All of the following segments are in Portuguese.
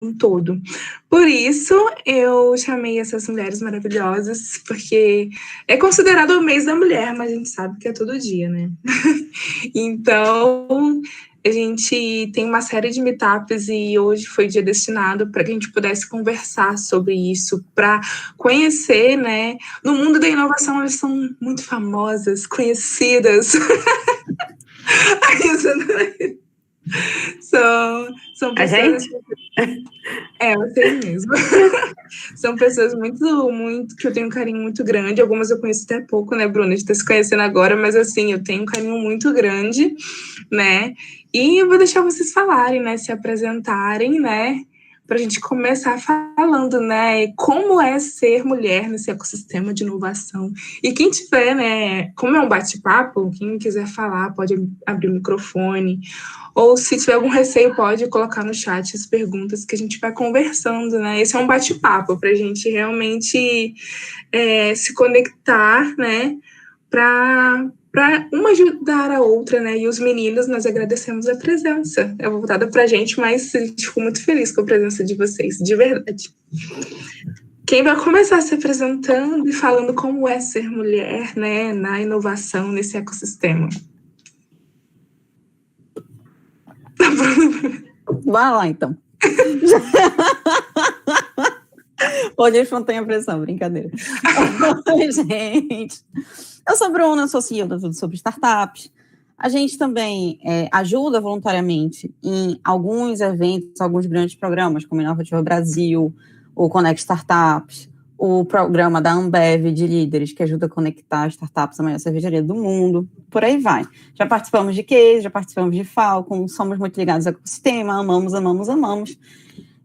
um todo. Por isso, eu chamei essas mulheres maravilhosas, porque é considerado o mês da mulher, mas a gente sabe que é todo dia, né? Então, a gente tem uma série de meetups e hoje foi dia destinado para que a gente pudesse conversar sobre isso, para conhecer, né? No mundo da inovação, elas são muito famosas, conhecidas. São A pessoas. gente? Vocês mesmo. São pessoas muito, que eu tenho um carinho muito grande. Algumas eu conheço até pouco, né, Bruna? A gente tá se conhecendo agora, mas assim, eu tenho um carinho muito grande, né? E eu vou deixar vocês falarem, né? Se apresentarem, né? Para a gente começar falando, né? Como é ser mulher nesse ecossistema de inovação. E quem tiver, né? Como é um bate-papo, quem quiser falar pode abrir o microfone. Ou se tiver algum receio, pode colocar no chat as perguntas que a gente vai conversando, né? Esse é um bate-papo para a gente realmente se conectar, né? Para uma ajudar a outra, né? E os meninos, nós agradecemos a presença. É voltada para a gente, mas a gente ficou muito feliz com a presença de vocês, de verdade. Quem vai começar se apresentando e falando como é ser mulher, né? Na inovação, nesse ecossistema? Vai lá, então. Pode ir espontânea pressão, brincadeira. Oi, gente. Eu sou Bruna, sou CEO da Tudo Sobre Startups. A gente também ajuda voluntariamente em alguns eventos, alguns grandes programas, como o Inovativa Brasil, o Connect Startups, o programa da Ambev de líderes, que ajuda a conectar startups à maior cervejaria do mundo, por aí vai. Já participamos de Case, já participamos de Falcon, somos muito ligados ao ecossistema, amamos.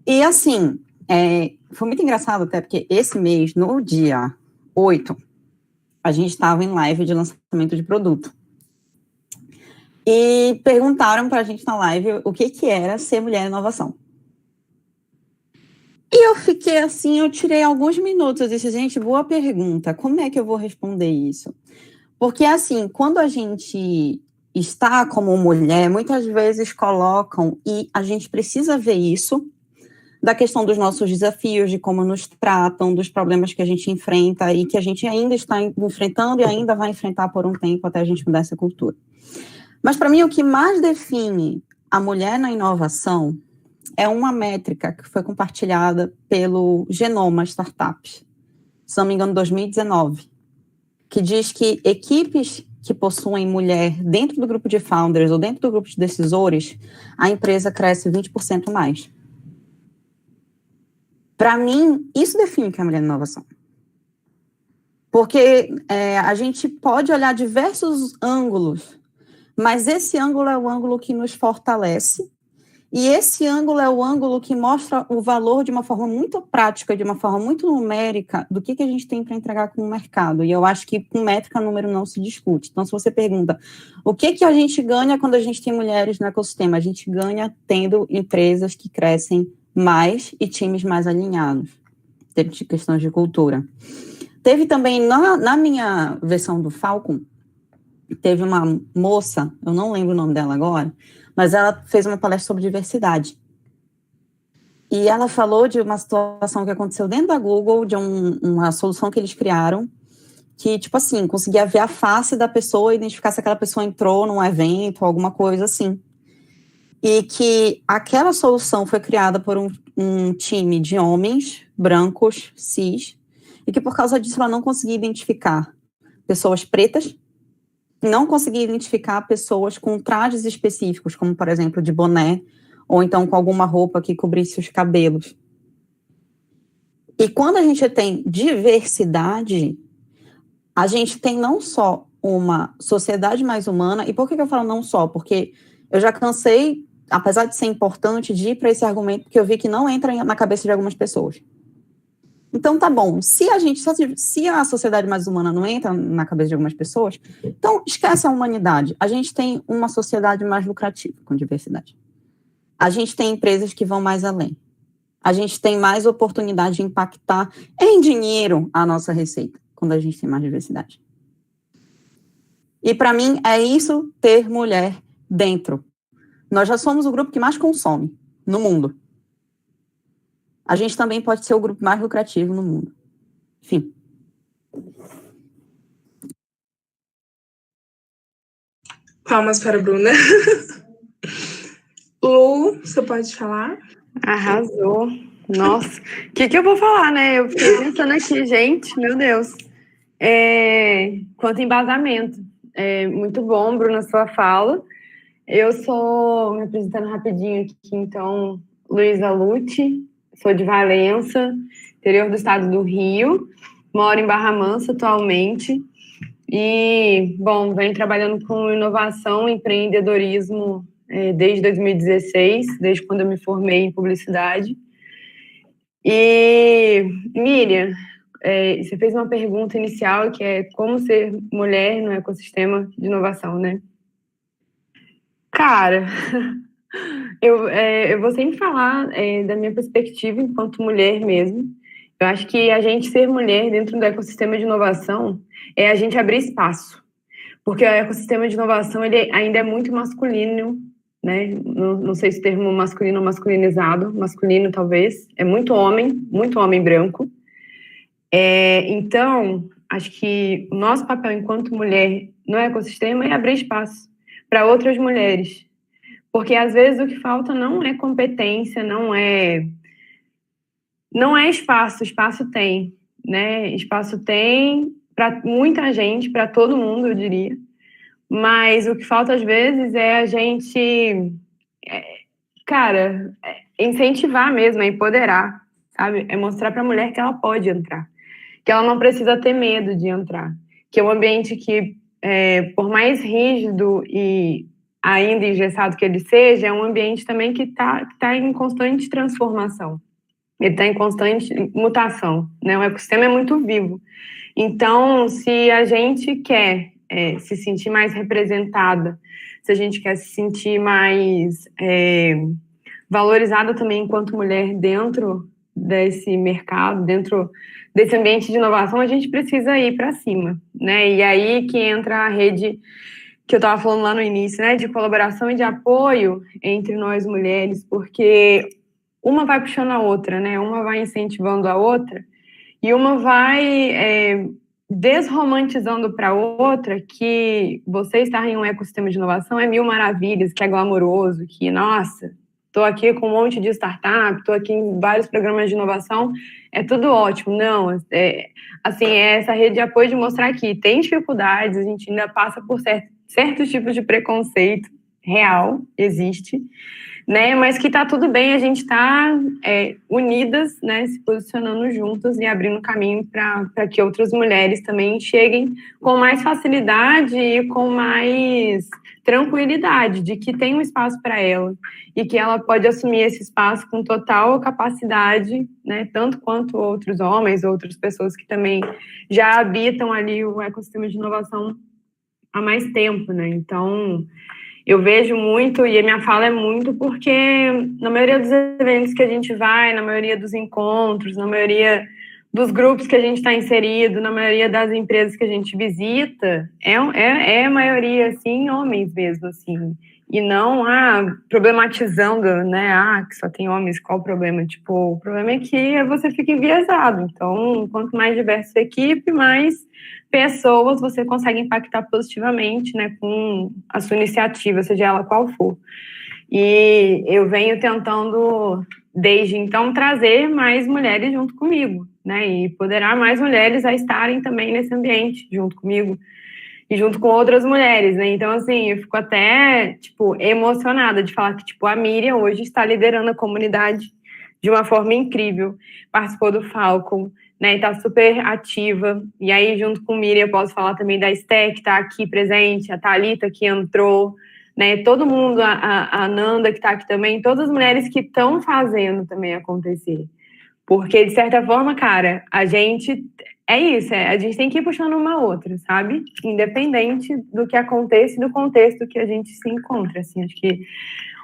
E assim, foi muito engraçado até, porque esse mês, no dia 8, a gente estava em live de lançamento de produto. E perguntaram para a gente na live o que era ser mulher em inovação. E eu fiquei assim, eu tirei alguns minutos, eu disse, gente, boa pergunta, como é que eu vou responder isso? Porque assim, quando a gente está como mulher, muitas vezes colocam, e a gente precisa ver isso, da questão dos nossos desafios, de como nos tratam, dos problemas que a gente enfrenta e que a gente ainda está enfrentando e ainda vai enfrentar por um tempo até a gente mudar essa cultura. Mas, para mim, o que mais define a mulher na inovação é uma métrica que foi compartilhada pelo Genoma Startups, se não me engano, 2019, que diz que equipes que possuem mulher dentro do grupo de founders ou dentro do grupo de decisores, a empresa cresce 20% mais. Para mim, isso define o que é mulher na inovação. Porque a gente pode olhar diversos ângulos, mas esse ângulo é o ângulo que nos fortalece, e esse ângulo é o ângulo que mostra o valor de uma forma muito prática, de uma forma muito numérica, do que a gente tem para entregar com o mercado. E eu acho que com métrica, número não se discute. Então, se você pergunta, o que a gente ganha quando a gente tem mulheres no ecossistema? A gente ganha tendo empresas que crescem mais e times mais alinhados, de questões de cultura. Teve também, na minha versão do Falcon, teve uma moça, eu não lembro o nome dela agora, mas ela fez uma palestra sobre diversidade. E ela falou de uma situação que aconteceu dentro da Google, de uma solução que eles criaram, que, tipo assim, conseguia ver a face da pessoa e identificar se aquela pessoa entrou num evento ou alguma coisa assim. E que aquela solução foi criada por um time de homens brancos, cis, e que por causa disso ela não conseguia identificar pessoas pretas, não conseguia identificar pessoas com trajes específicos, como, por exemplo, de boné, ou então com alguma roupa que cobrisse os cabelos. E quando a gente tem diversidade, a gente tem não só uma sociedade mais humana, e por que eu falo não só? Porque eu já cansei, apesar de ser importante, de ir para esse argumento, porque eu vi que não entra na cabeça de algumas pessoas. Então, tá bom, se a sociedade mais humana não entra na cabeça de algumas pessoas, então esquece a humanidade. A gente tem uma sociedade mais lucrativa com diversidade. A gente tem empresas que vão mais além. A gente tem mais oportunidade de impactar em dinheiro a nossa receita, quando a gente tem mais diversidade. E, para mim, é isso ter mulher dentro. Nós já somos o grupo que mais consome no mundo. a gente também pode ser o grupo mais lucrativo no mundo. Enfim. Palmas para a Bruna. Lu, você pode falar? Arrasou. Nossa, o que eu vou falar, né? Eu fiquei pensando aqui, gente, meu Deus. Quanto embasamento. Muito bom, Bruna, sua fala. Eu sou, me apresentando rapidinho aqui, então, Luísa Lute, sou de Valença, interior do estado do Rio, moro em Barra Mansa atualmente e, bom, venho trabalhando com inovação e empreendedorismo desde 2016, desde quando eu me formei em publicidade. E, Miriam, você fez uma pergunta inicial que é como ser mulher no ecossistema de inovação, né? Cara, eu vou sempre falar da minha perspectiva enquanto mulher mesmo. Eu acho que a gente ser mulher dentro do ecossistema de inovação é a gente abrir espaço. Porque o ecossistema de inovação ele ainda é muito masculino, né? Não sei se o termo masculino ou masculinizado, masculino talvez. É muito homem branco. Então, acho que o nosso papel enquanto mulher no ecossistema é abrir espaço para outras mulheres. Porque, às vezes, o que falta não é competência, não é espaço tem, né? Espaço tem para muita gente, para todo mundo, eu diria. Mas o que falta, às vezes, é a gente, incentivar mesmo, é empoderar, sabe? É mostrar para a mulher que ela pode entrar, que ela não precisa ter medo de entrar, que é um ambiente que, por mais rígido e ainda engessado que ele seja, é um ambiente também que tá em constante transformação. Ele está em constante mutação, né? O ecossistema é muito vivo. Então, se a gente quer se sentir mais representada, se a gente quer se sentir mais valorizada também enquanto mulher dentro desse mercado, dentro desse ambiente de inovação, a gente precisa ir para cima, né? E aí que entra a rede que eu estava falando lá no início, né, de colaboração e de apoio entre nós mulheres, porque uma vai puxando a outra, né? Uma vai incentivando a outra e uma vai desromantizando para a outra que você estar em um ecossistema de inovação é mil maravilhas, que é glamouroso, que, nossa, estou aqui com um monte de startup, estou aqui em vários programas de inovação, é tudo ótimo. Não, assim, é essa rede de apoio de mostrar que tem dificuldades, a gente ainda passa por certos tipos de preconceito real, existe, né? Mas que tá tudo bem, a gente está unidas, né? Se posicionando juntas e abrindo caminho para que outras mulheres também cheguem com mais facilidade e com mais tranquilidade de que tem um espaço para ela e que ela pode assumir esse espaço com total capacidade, né? Tanto quanto outros homens, outras pessoas que também já habitam ali o ecossistema de inovação há mais tempo, né? Então, eu vejo muito, e a minha fala é muito, porque na maioria dos eventos que a gente vai, na maioria dos encontros, na maioria dos grupos que a gente está inserido, na maioria das empresas que a gente visita, é a maioria, assim, homens mesmo, assim. E não, problematizando, né, que só tem homens, qual o problema? Tipo, o problema é que você fica enviesado. Então, quanto mais diversa a equipe, mais pessoas você consegue impactar positivamente, né, com a sua iniciativa, seja ela qual for. E eu venho tentando, desde então, trazer mais mulheres junto comigo, né, e empoderar mais mulheres a estarem também nesse ambiente junto comigo e junto com outras mulheres, né. Então, assim, eu fico até, tipo, emocionada de falar que, tipo, a Miriam hoje está liderando a comunidade de uma forma incrível, participou do Falcon, né, e tá super ativa. E aí, junto com o Miriam, eu posso falar também da Esté, que tá aqui presente, a Thalita, que entrou, né, todo mundo, a Nanda, que tá aqui também, todas as mulheres que estão fazendo também acontecer. Porque, de certa forma, cara, a gente a gente tem que ir puxando uma outra, sabe? Independente do que aconteça e do contexto que a gente se encontra, assim, acho que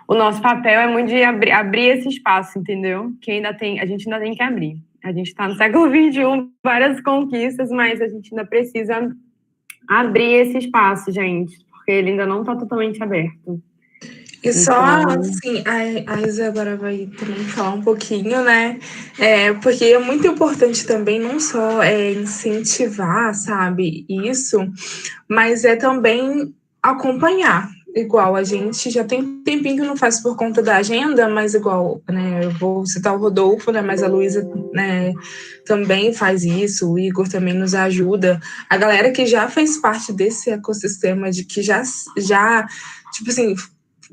o nosso papel é muito de abrir esse espaço, entendeu? Que a gente ainda tem que abrir. A gente está no século XXI, várias conquistas, mas a gente ainda precisa abrir esse espaço, gente, porque ele ainda não está totalmente aberto. E só, Então, assim, a Isa agora vai também falar um pouquinho, né? Porque é muito importante também não só incentivar, sabe, isso, mas é também acompanhar. Igual a gente já tem um tempinho que não faz por conta da agenda, mas igual, né, eu vou citar o Rodolfo, né, mas a Luísa, né, também faz isso, o Igor também nos ajuda. A galera que já fez parte desse ecossistema, de que já tipo assim,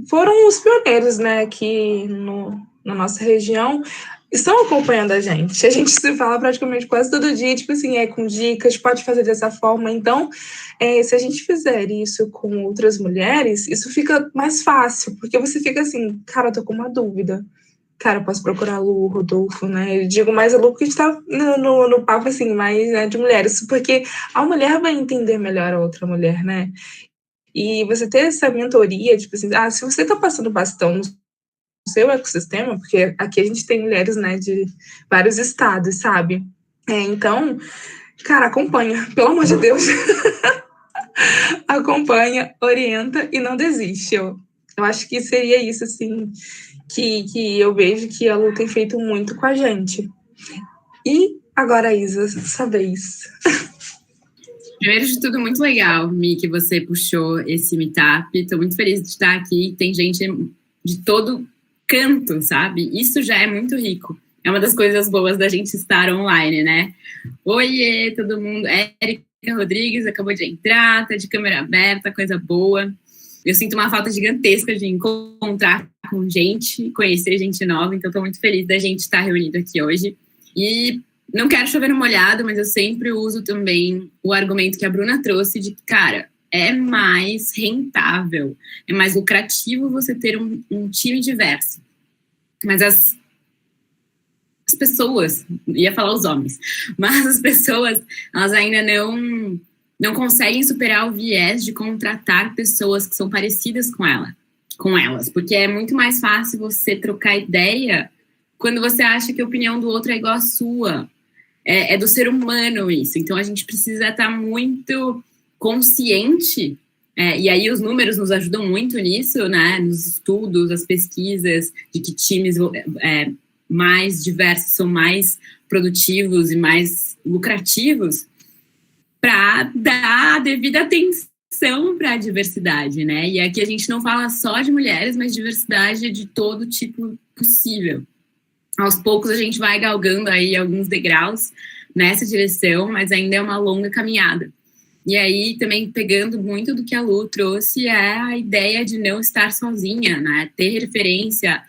foram os pioneiros, né, aqui na nossa região, estão acompanhando a gente. A gente se fala praticamente quase todo dia, tipo assim, com dicas, pode fazer dessa forma. Então, se a gente fizer isso com outras mulheres, isso fica mais fácil, porque você fica assim, cara, eu tô com uma dúvida. Cara, eu posso procurar a Lu, o Rodolfo, né? Eu digo mais a Lu, porque a gente tá no papo, assim, mais, né, de mulheres, porque a mulher vai entender melhor a outra mulher, né? E você ter essa mentoria, tipo assim, se você tá passando bastão no seu ecossistema, porque aqui a gente tem mulheres, né, de vários estados, sabe? Então, cara, acompanha, pelo amor de Deus. Acompanha, orienta e não desiste. Eu acho que seria isso, assim, que eu vejo que a Lu tem feito muito com a gente. E agora, Isa, sua vez. Primeiro de tudo, muito legal, Mi, que você puxou esse meetup. Estou muito feliz de estar aqui. Tem gente de todo canto, sabe? Isso já é muito rico. É uma das coisas boas da gente estar online, né? Oiê, todo mundo. Érica Rodrigues acabou de entrar, tá de câmera aberta, coisa boa. Eu sinto uma falta gigantesca de encontrar com gente, conhecer gente nova, então estou muito feliz da gente estar reunido aqui hoje. E não quero chover no molhado, mas eu sempre uso também o argumento que a Bruna trouxe de que, cara, é mais rentável, é mais lucrativo você ter um time diverso. Mas as pessoas, ia falar os homens, mas as pessoas, elas ainda não conseguem superar o viés de contratar pessoas que são parecidas com elas, porque é muito mais fácil você trocar ideia quando você acha que a opinião do outro é igual à sua. É do ser humano isso. Então, a gente precisa estar muito consciente, e aí os números nos ajudam muito nisso, né? Nos estudos, as pesquisas, de que times mais diversos são mais produtivos e mais lucrativos, para dar a devida atenção para a diversidade, né? E aqui a gente não fala só de mulheres, mas diversidade de todo tipo possível. Aos poucos a gente vai galgando aí alguns degraus nessa direção, mas ainda é uma longa caminhada. E aí também pegando muito do que a Lu trouxe é a ideia de não estar sozinha, né? Ter referência,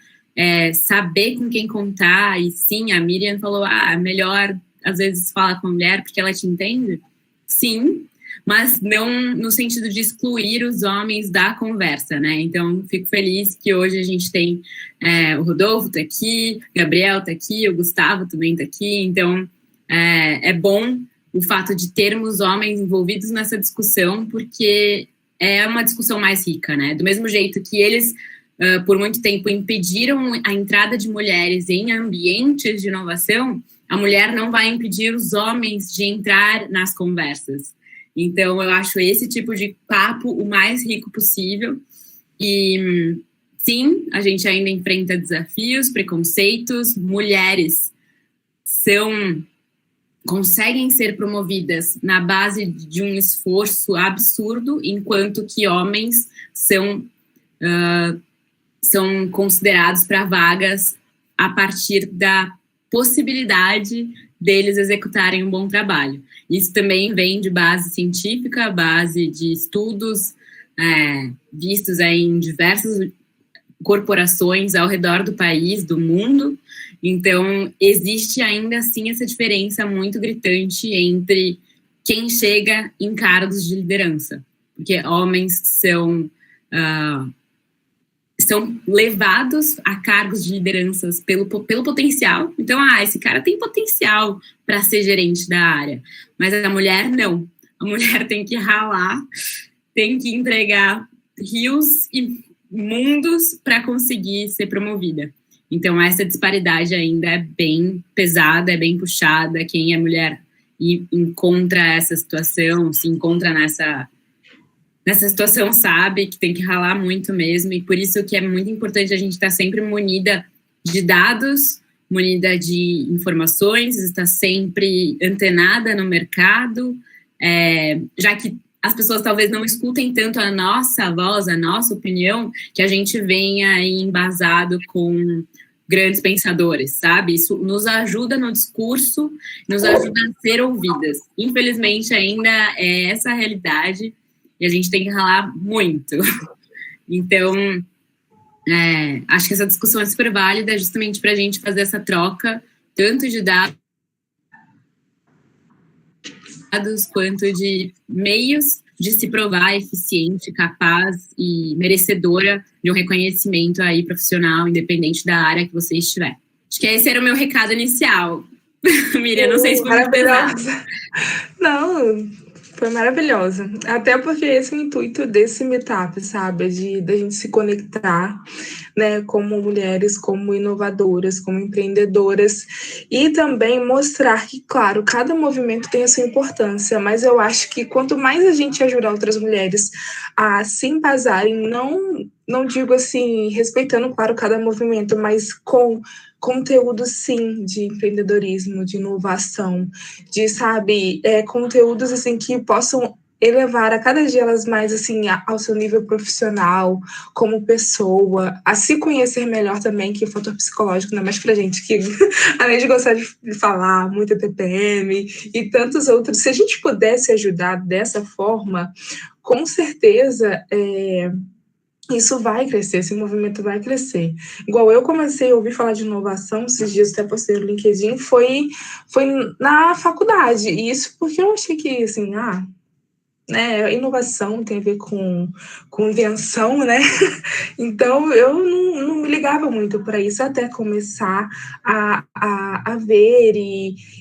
saber com quem contar. E sim, a Miriam falou, melhor às vezes falar com a mulher porque ela te entende. Sim, mas não no sentido de excluir os homens da conversa, né? Então, fico feliz que hoje a gente tem o Rodolfo tá aqui, o Gabriel tá aqui, o Gustavo também tá aqui. Então, é bom o fato de termos homens envolvidos nessa discussão, porque é uma discussão mais rica, né? Do mesmo jeito que eles, por muito tempo, impediram a entrada de mulheres em ambientes de inovação, a mulher não vai impedir os homens de entrar nas conversas. Então, eu acho esse tipo de papo o mais rico possível. E, sim, a gente ainda enfrenta desafios, preconceitos. Mulheres conseguem ser promovidas na base de um esforço absurdo, enquanto que homens são considerados para vagas a partir da possibilidade deles executarem um bom trabalho. Isso também vem de base científica, base de estudos vistos aí em diversas corporações ao redor do país, do mundo. Então, existe ainda assim essa diferença muito gritante entre quem chega em cargos de liderança. Porque homens são levados a cargos de lideranças pelo potencial. Então, esse cara tem potencial para ser gerente da área. Mas a mulher, não. A mulher tem que ralar, tem que entregar rios e mundos para conseguir ser promovida. Então, essa disparidade ainda é bem pesada, é bem puxada. Quem é mulher e encontra essa situação, se encontra nessa situação sabe que tem que ralar muito mesmo, e por isso que é muito importante a gente estar sempre munida de dados, munida de informações, estar sempre antenada no mercado, já que as pessoas talvez não escutem tanto a nossa voz, a nossa opinião, que a gente venha aí embasado com grandes pensadores, sabe? Isso nos ajuda no discurso, nos ajuda a ser ouvidas. Infelizmente, ainda é essa a realidade e a gente tem que ralar muito. Então, acho que essa discussão é super válida justamente para a gente fazer essa troca, tanto de dados quanto de meios de se provar eficiente, capaz e merecedora de um reconhecimento aí profissional, independente da área que você estiver. Acho que esse era o meu recado inicial. Miriam, não sei se foi muito pesado. Não, foi maravilhosa. Até porque esse é o intuito desse meetup, sabe? Da gente se conectar, né, como mulheres, como inovadoras, como empreendedoras, e também mostrar que, claro, cada movimento tem a sua importância, mas eu acho que quanto mais a gente ajudar outras mulheres a se embasarem, não digo assim, respeitando, claro, cada movimento, mas com conteúdo, sim, de empreendedorismo, de inovação, de, sabe, conteúdos, assim, que possam elevar a cada dia elas mais, assim, ao seu nível profissional, como pessoa, a se conhecer melhor também, que é fator psicológico, não é mais pra gente que, além de gostar de falar, muito TPM e tantos outros, se a gente pudesse ajudar dessa forma, com certeza, isso vai crescer, esse movimento vai crescer. Igual eu comecei a ouvir falar de inovação, esses dias até postei no LinkedIn, foi na faculdade, e isso porque eu achei que, assim, né, inovação tem a ver com invenção, né? Então, eu não me ligava muito para isso, até começar a ver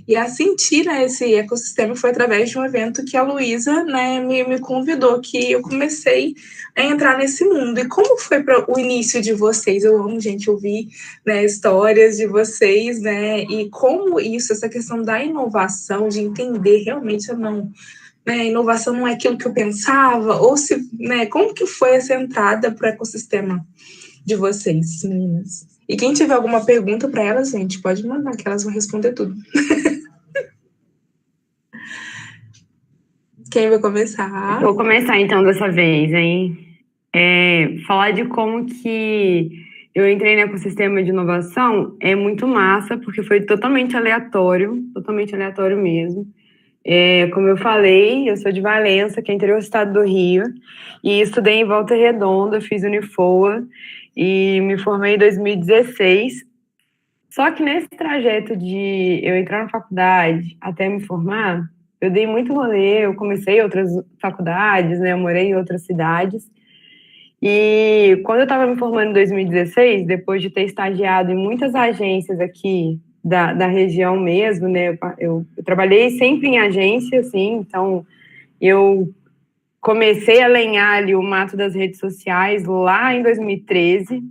e a sentir, né, esse ecossistema. Foi através de um evento que a Luísa, né, me convidou, que eu comecei a entrar nesse mundo. E como foi o início de vocês? Eu amo, gente, ouvir, né, histórias de vocês, né, e como isso, essa questão da inovação, de entender realmente ou não, né, inovação não é aquilo que eu pensava, ou se, né, como que foi essa entrada para o ecossistema de vocês, meninas? E quem tiver alguma pergunta para elas, gente, pode mandar, que elas vão responder tudo. Quem vai começar? Vou começar, então, dessa vez, hein? Falar de como que eu entrei no ecossistema de inovação é muito massa, porque foi totalmente aleatório mesmo. Como eu falei, eu sou de Valença, que é interior do estado do Rio, e estudei em Volta Redonda, fiz Unifoa e me formei em 2016. Só que nesse trajeto de eu entrar na faculdade até me formar, eu dei muito rolê, eu comecei outras faculdades, né? Eu morei em outras cidades. E quando eu estava me formando em 2016, depois de ter estagiado em muitas agências aqui da região mesmo, né? Eu trabalhei sempre em agência, assim, então eu comecei a lenhar ali o mato das redes sociais lá em 2013,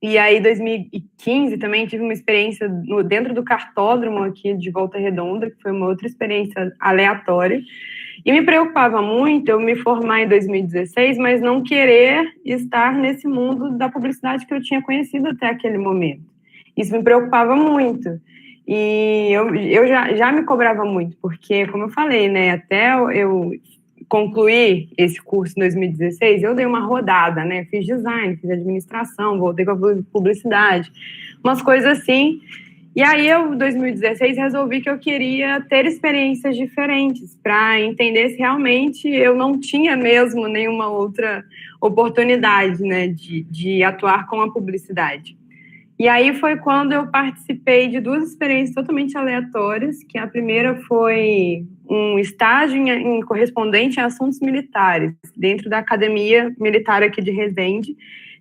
e aí em 2015 também tive uma experiência dentro do cartódromo aqui de Volta Redonda, que foi uma outra experiência aleatória, e me preocupava muito eu me formar em 2016, mas não querer estar nesse mundo da publicidade que eu tinha conhecido até aquele momento. Isso me preocupava muito. E eu já me cobrava muito, porque, como eu falei, né, até eu concluir esse curso em 2016, eu dei uma rodada, né, fiz design, fiz administração, voltei com a publicidade, umas coisas assim. E aí eu, em 2016, resolvi que eu queria ter experiências diferentes para entender se realmente eu não tinha mesmo nenhuma outra oportunidade, né, de atuar com a publicidade. E aí foi quando eu participei de duas experiências totalmente aleatórias, que a primeira foi um estágio em correspondente em assuntos militares, dentro da Academia Militar aqui de Resende.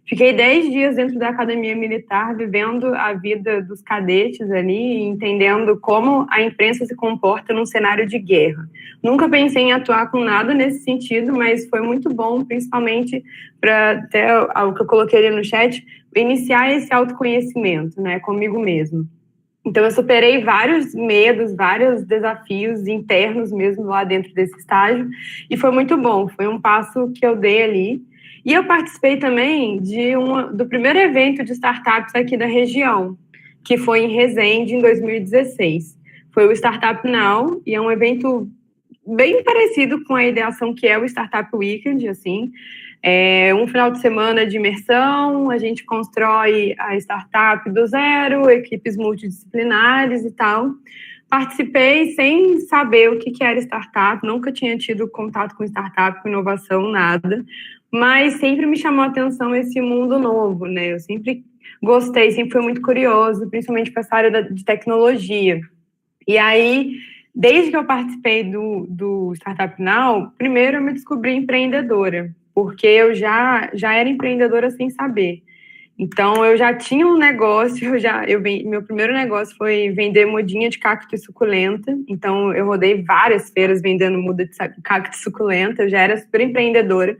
Fiquei 10 dias dentro da Academia Militar, vivendo a vida dos cadetes ali, entendendo como a imprensa se comporta num cenário de guerra. Nunca pensei em atuar com nada nesse sentido, mas foi muito bom, principalmente para, até o que eu coloquei ali no chat, iniciar esse autoconhecimento, né, comigo mesmo. Então, eu superei vários medos, vários desafios internos mesmo lá dentro desse estágio, e foi muito bom, foi um passo que eu dei ali. E eu participei também do primeiro evento de startups aqui da região, que foi em Resende, em 2016. Foi o Startup Now, e é um evento bem parecido com a ideação que é o Startup Weekend, assim. É um final de semana de imersão, a gente constrói a startup do zero, equipes multidisciplinares e tal. Participei sem saber o que era startup, nunca tinha tido contato com startup, com inovação, nada, mas sempre me chamou a atenção esse mundo novo, né? Eu sempre gostei, sempre fui muito curiosa, principalmente para essa área de tecnologia. E aí, desde que eu participei do Startup Now, primeiro eu me descobri empreendedora, porque eu já era empreendedora sem saber. Então, eu já tinha um negócio, meu primeiro negócio foi vender mudinha de cacto e suculenta. Então, eu rodei várias feiras vendendo muda de cacto e suculenta, eu já era super empreendedora.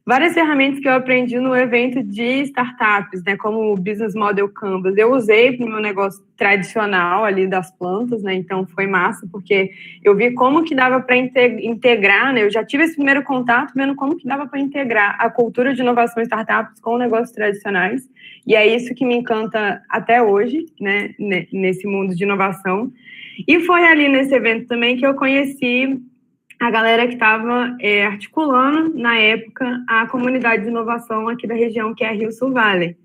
Várias ferramentas que eu aprendi no evento de startups, né, como o Business Model Canvas, eu usei para o meu negócio tradicional ali das plantas, né, então foi massa, porque eu vi como que dava para integrar, né, eu já tive esse primeiro contato vendo como que dava para integrar a cultura de inovação em startups com negócios tradicionais, e é isso que me encanta até hoje, né, nesse mundo de inovação. E foi ali nesse evento também que eu conheci a galera que estava articulando, na época, a comunidade de inovação aqui da região, que é a Rio Sul Valley.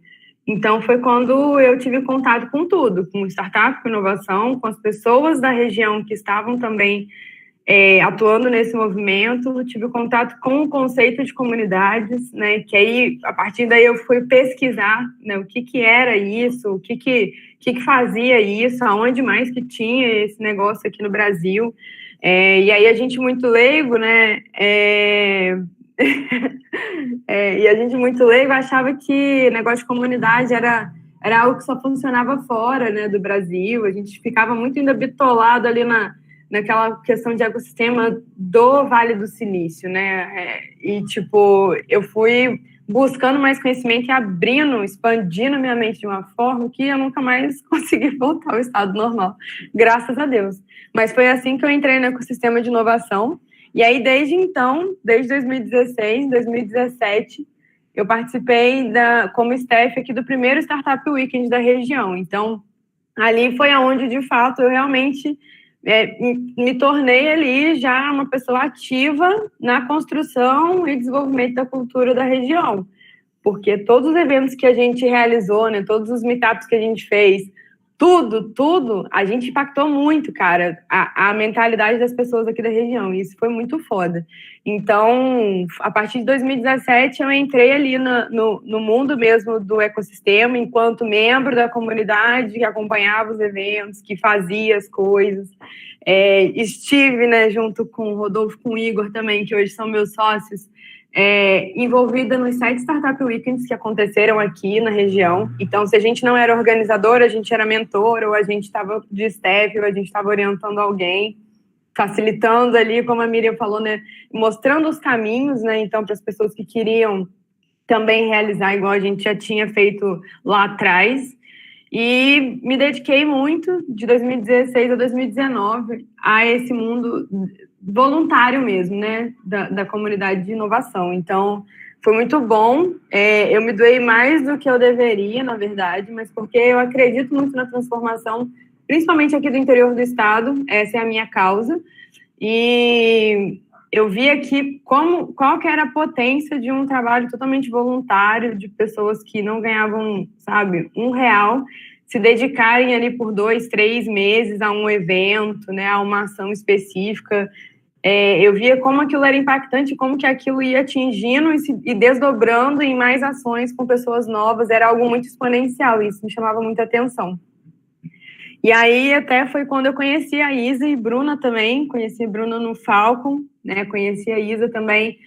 Então, foi quando eu tive contato com tudo, com startup, com inovação, com as pessoas da região que estavam também atuando nesse movimento, tive contato com o conceito de comunidades, né, que aí, a partir daí, eu fui pesquisar, né, o que era isso, o que fazia isso, aonde mais que tinha esse negócio aqui no Brasil. E aí a gente muito leigo, né, e a gente muito leigo achava que negócio de comunidade era algo que só funcionava fora, né, do Brasil. A gente ficava muito ainda bitolado ali naquela questão de ecossistema do Vale do Silício, né, e tipo, eu fui buscando mais conhecimento e abrindo, expandindo minha mente de uma forma que eu nunca mais consegui voltar ao estado normal, graças a Deus. Mas foi assim que eu entrei no ecossistema de inovação. E aí, desde então, desde 2016, 2017, eu participei como staff aqui do primeiro Startup Weekend da região. Então, ali foi onde, de fato, eu realmente me tornei ali já uma pessoa ativa na construção e desenvolvimento da cultura da região. Porque todos os eventos que a gente realizou, né, todos os meetups que a gente fez, tudo, a gente impactou muito, cara, a mentalidade das pessoas aqui da região, e isso foi muito foda. Então, a partir de 2017, eu entrei ali no mundo mesmo do ecossistema, enquanto membro da comunidade, que acompanhava os eventos, que fazia as coisas. Estive, né, junto com o Rodolfo, com o Igor também, que hoje são meus sócios, envolvida nos 7 Startup Weekends que aconteceram aqui na região. Então, se a gente não era organizadora, a gente era mentor, ou a gente estava de staff, ou a gente estava orientando alguém, facilitando ali, como a Miriam falou, né, mostrando os caminhos, né, então, para as pessoas que queriam também realizar igual a gente já tinha feito lá atrás. E me dediquei muito, de 2016 a 2019, a esse mundo voluntário mesmo, né, da comunidade de inovação. Então, foi muito bom. Eu me doei mais do que eu deveria, na verdade, mas porque eu acredito muito na transformação, principalmente aqui do interior do estado. Essa é a minha causa. E eu vi aqui qual que era a potência de um trabalho totalmente voluntário, de pessoas que não ganhavam, sabe, R$1, se dedicarem ali por 2, 3 meses a um evento, né, a uma ação específica. Eu via como aquilo era impactante, como que aquilo ia atingindo e desdobrando em mais ações com pessoas novas. Era algo muito exponencial, isso me chamava muita atenção. E aí até foi quando eu conheci a Isa e Bruna também, conheci a Bruna no Falcon, né, conheci a Isa também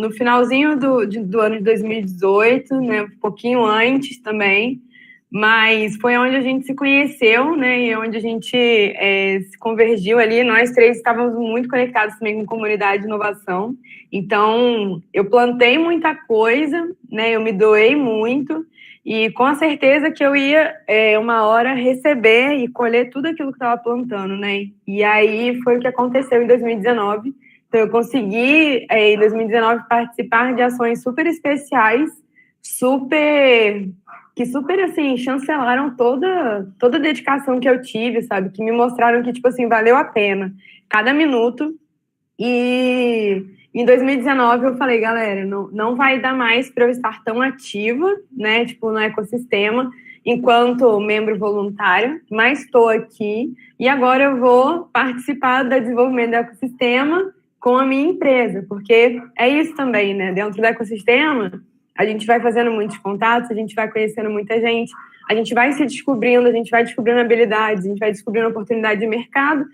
no finalzinho do ano de 2018, né, um pouquinho antes também, mas foi onde a gente se conheceu, né, e onde a gente se convergiu ali. Nós 3 estávamos muito conectados também com comunidade de inovação. Então, eu plantei muita coisa, né, eu me doei muito, E com a certeza que eu ia, uma hora, receber e colher tudo aquilo que estava plantando, né? E aí foi o que aconteceu em 2019. Então, eu consegui, em 2019, participar de ações super especiais, que super, assim, chancelaram toda a dedicação que eu tive, sabe? Que me mostraram que, tipo assim, valeu a pena cada minuto. E em 2019 eu falei, galera, não vai dar mais para eu estar tão ativa, né, tipo, no ecossistema, enquanto membro voluntário, mas estou aqui e agora eu vou participar do desenvolvimento do ecossistema com a minha empresa, porque é isso também, né, dentro do ecossistema a gente vai fazendo muitos contatos, a gente vai conhecendo muita gente, a gente vai se descobrindo, a gente vai descobrindo habilidades, a gente vai descobrindo oportunidade de mercado.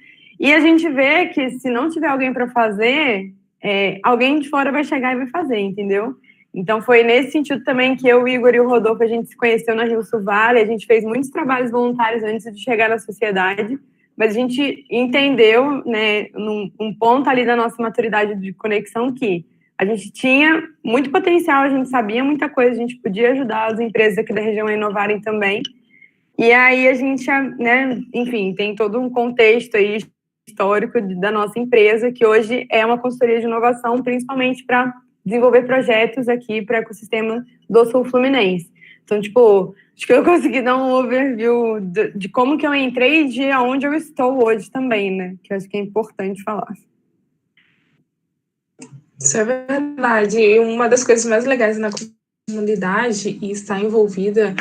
E a gente vê que se não tiver alguém para fazer, alguém de fora vai chegar e vai fazer, entendeu? Então foi nesse sentido também que eu, o Igor e o Rodolfo, a gente se conheceu na Rio Sul Vale, a gente fez muitos trabalhos voluntários antes de chegar na sociedade, mas a gente entendeu, né, num ponto ali da nossa maturidade de conexão que a gente tinha muito potencial, a gente sabia muita coisa, a gente podia ajudar as empresas aqui da região a inovarem também. E aí a gente, né, enfim, tem todo um contexto aí histórico da nossa empresa, que hoje é uma consultoria de inovação, principalmente para desenvolver projetos aqui para o ecossistema do Sul Fluminense. Então, tipo, acho que eu consegui dar um overview de como que eu entrei e de aonde eu estou hoje também, né? Que eu acho que é importante falar. Isso é verdade. E uma das coisas mais legais na comunidade e estar envolvida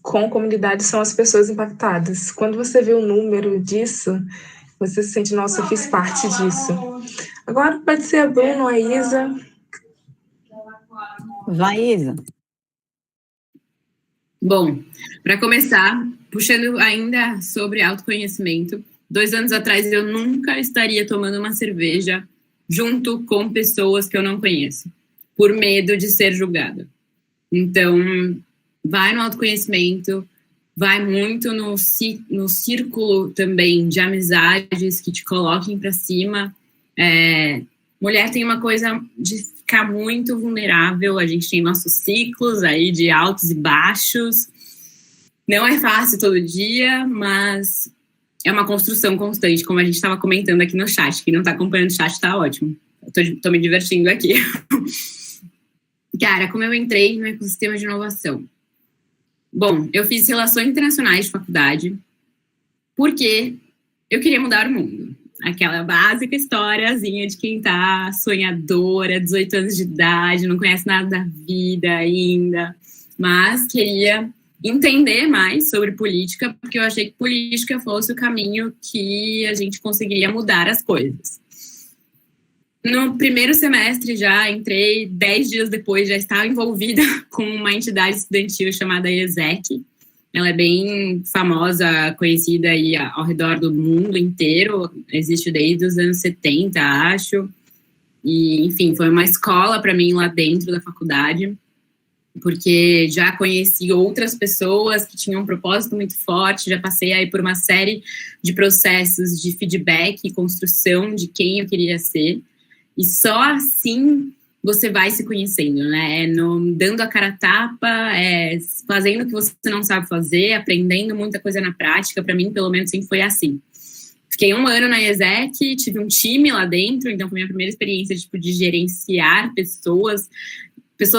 com a comunidade são as pessoas impactadas. Quando você vê o número disso, você se sente, nossa, eu fiz parte disso. Agora pode ser a Bruna ou a Isa. Vai, Isa. Bom, para começar, puxando ainda sobre autoconhecimento, 2 anos atrás eu nunca estaria tomando uma cerveja junto com pessoas que eu não conheço, por medo de ser julgada. Então, vai no autoconhecimento, vai muito no círculo também de amizades que te coloquem para cima. Mulher tem uma coisa de ficar muito vulnerável, a gente tem nossos ciclos aí de altos e baixos. Não é fácil todo dia, mas é uma construção constante, como a gente estava comentando aqui no chat. Quem não está acompanhando o chat está ótimo. Estou me divertindo aqui. Cara, como eu entrei no ecossistema de inovação? Bom, eu fiz relações internacionais de faculdade porque eu queria mudar o mundo. Aquela básica historiazinha de quem tá sonhadora, 18 anos de idade, não conhece nada da vida ainda, mas queria entender mais sobre política, porque eu achei que política fosse o caminho que a gente conseguiria mudar as coisas. No primeiro semestre já entrei, 10 dias depois já estava envolvida com uma entidade estudantil chamada ESEC. Ela é bem famosa, conhecida aí ao redor do mundo inteiro, existe desde os anos 70, acho. E, enfim, foi uma escola para mim lá dentro da faculdade, porque já conheci outras pessoas que tinham um propósito muito forte, já passei aí por uma série de processos de feedback e construção de quem eu queria ser, e só assim você vai se conhecendo, né? Dando a cara a tapa, fazendo o que você não sabe fazer, aprendendo muita coisa na prática. Para mim, pelo menos, sempre foi assim. Fiquei 1 ano na ESEC, tive um time lá dentro, então foi minha primeira experiência tipo, de gerenciar pessoas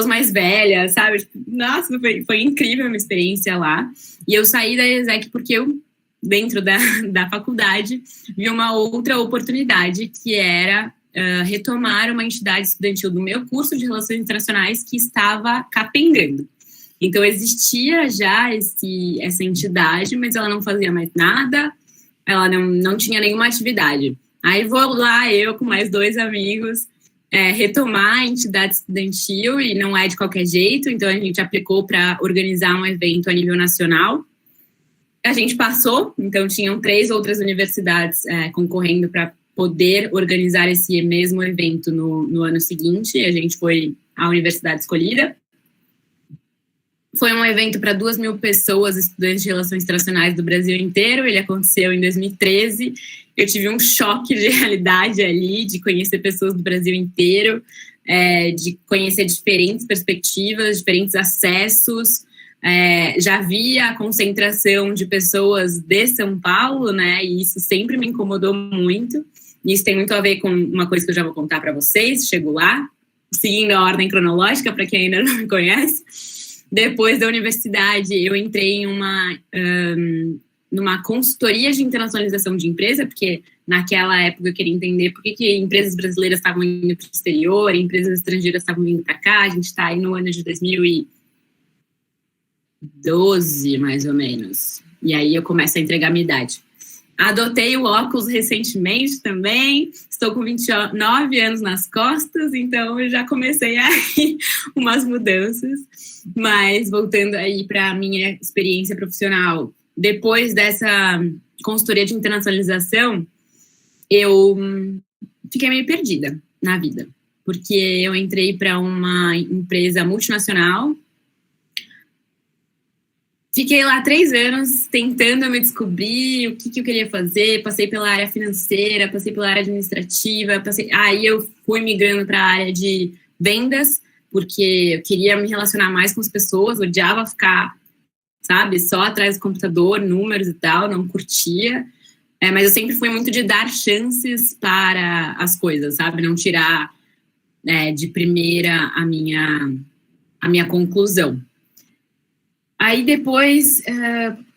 mais velhas, sabe? Tipo, nossa, foi incrível a minha experiência lá. E eu saí da ESEC porque eu, dentro da faculdade, vi uma outra oportunidade, que era retomar uma entidade estudantil do meu curso de Relações Internacionais que estava capengando. Então, existia já essa entidade, mas ela não fazia mais nada, ela não tinha nenhuma atividade. Aí vou lá, eu com mais 2 amigos, retomar a entidade estudantil, e não é de qualquer jeito, então a gente aplicou para organizar um evento a nível nacional. A gente passou, então tinham 3 outras universidades concorrendo para poder organizar esse mesmo evento no ano seguinte, e a gente foi a universidade escolhida. Foi um evento para 2.000 pessoas, estudantes de Relações Internacionais do Brasil inteiro. Ele aconteceu em 2013. Eu tive um choque de realidade ali, de conhecer pessoas do Brasil inteiro. de conhecer diferentes perspectivas, diferentes acessos. Já via a concentração de pessoas de São Paulo, né? E isso sempre me incomodou muito. Isso tem muito a ver com uma coisa que eu já vou contar para vocês. Chego lá, seguindo a ordem cronológica, para quem ainda não me conhece. Depois da universidade, eu entrei em numa consultoria de internacionalização de empresa, porque naquela época eu queria entender por que empresas brasileiras estavam indo para o exterior, empresas estrangeiras estavam vindo para cá. A gente está aí no ano de 2012, mais ou menos. E aí eu começo a entregar minha idade. Adotei o óculos recentemente também, estou com 29 anos nas costas, então eu já comecei aí umas mudanças. Mas voltando aí para a minha experiência profissional, depois dessa consultoria de internacionalização, eu fiquei meio perdida na vida, porque eu entrei para uma empresa multinacional. Fiquei lá 3 anos tentando me descobrir o que eu queria fazer. Passei pela área financeira, passei pela área administrativa, aí eu fui migrando para a área de vendas, porque eu queria me relacionar mais com as pessoas, odiava ficar, sabe, só atrás do computador, números e tal, não curtia. Mas eu sempre fui muito de dar chances para as coisas, sabe, não tirar de primeira a minha conclusão. Aí depois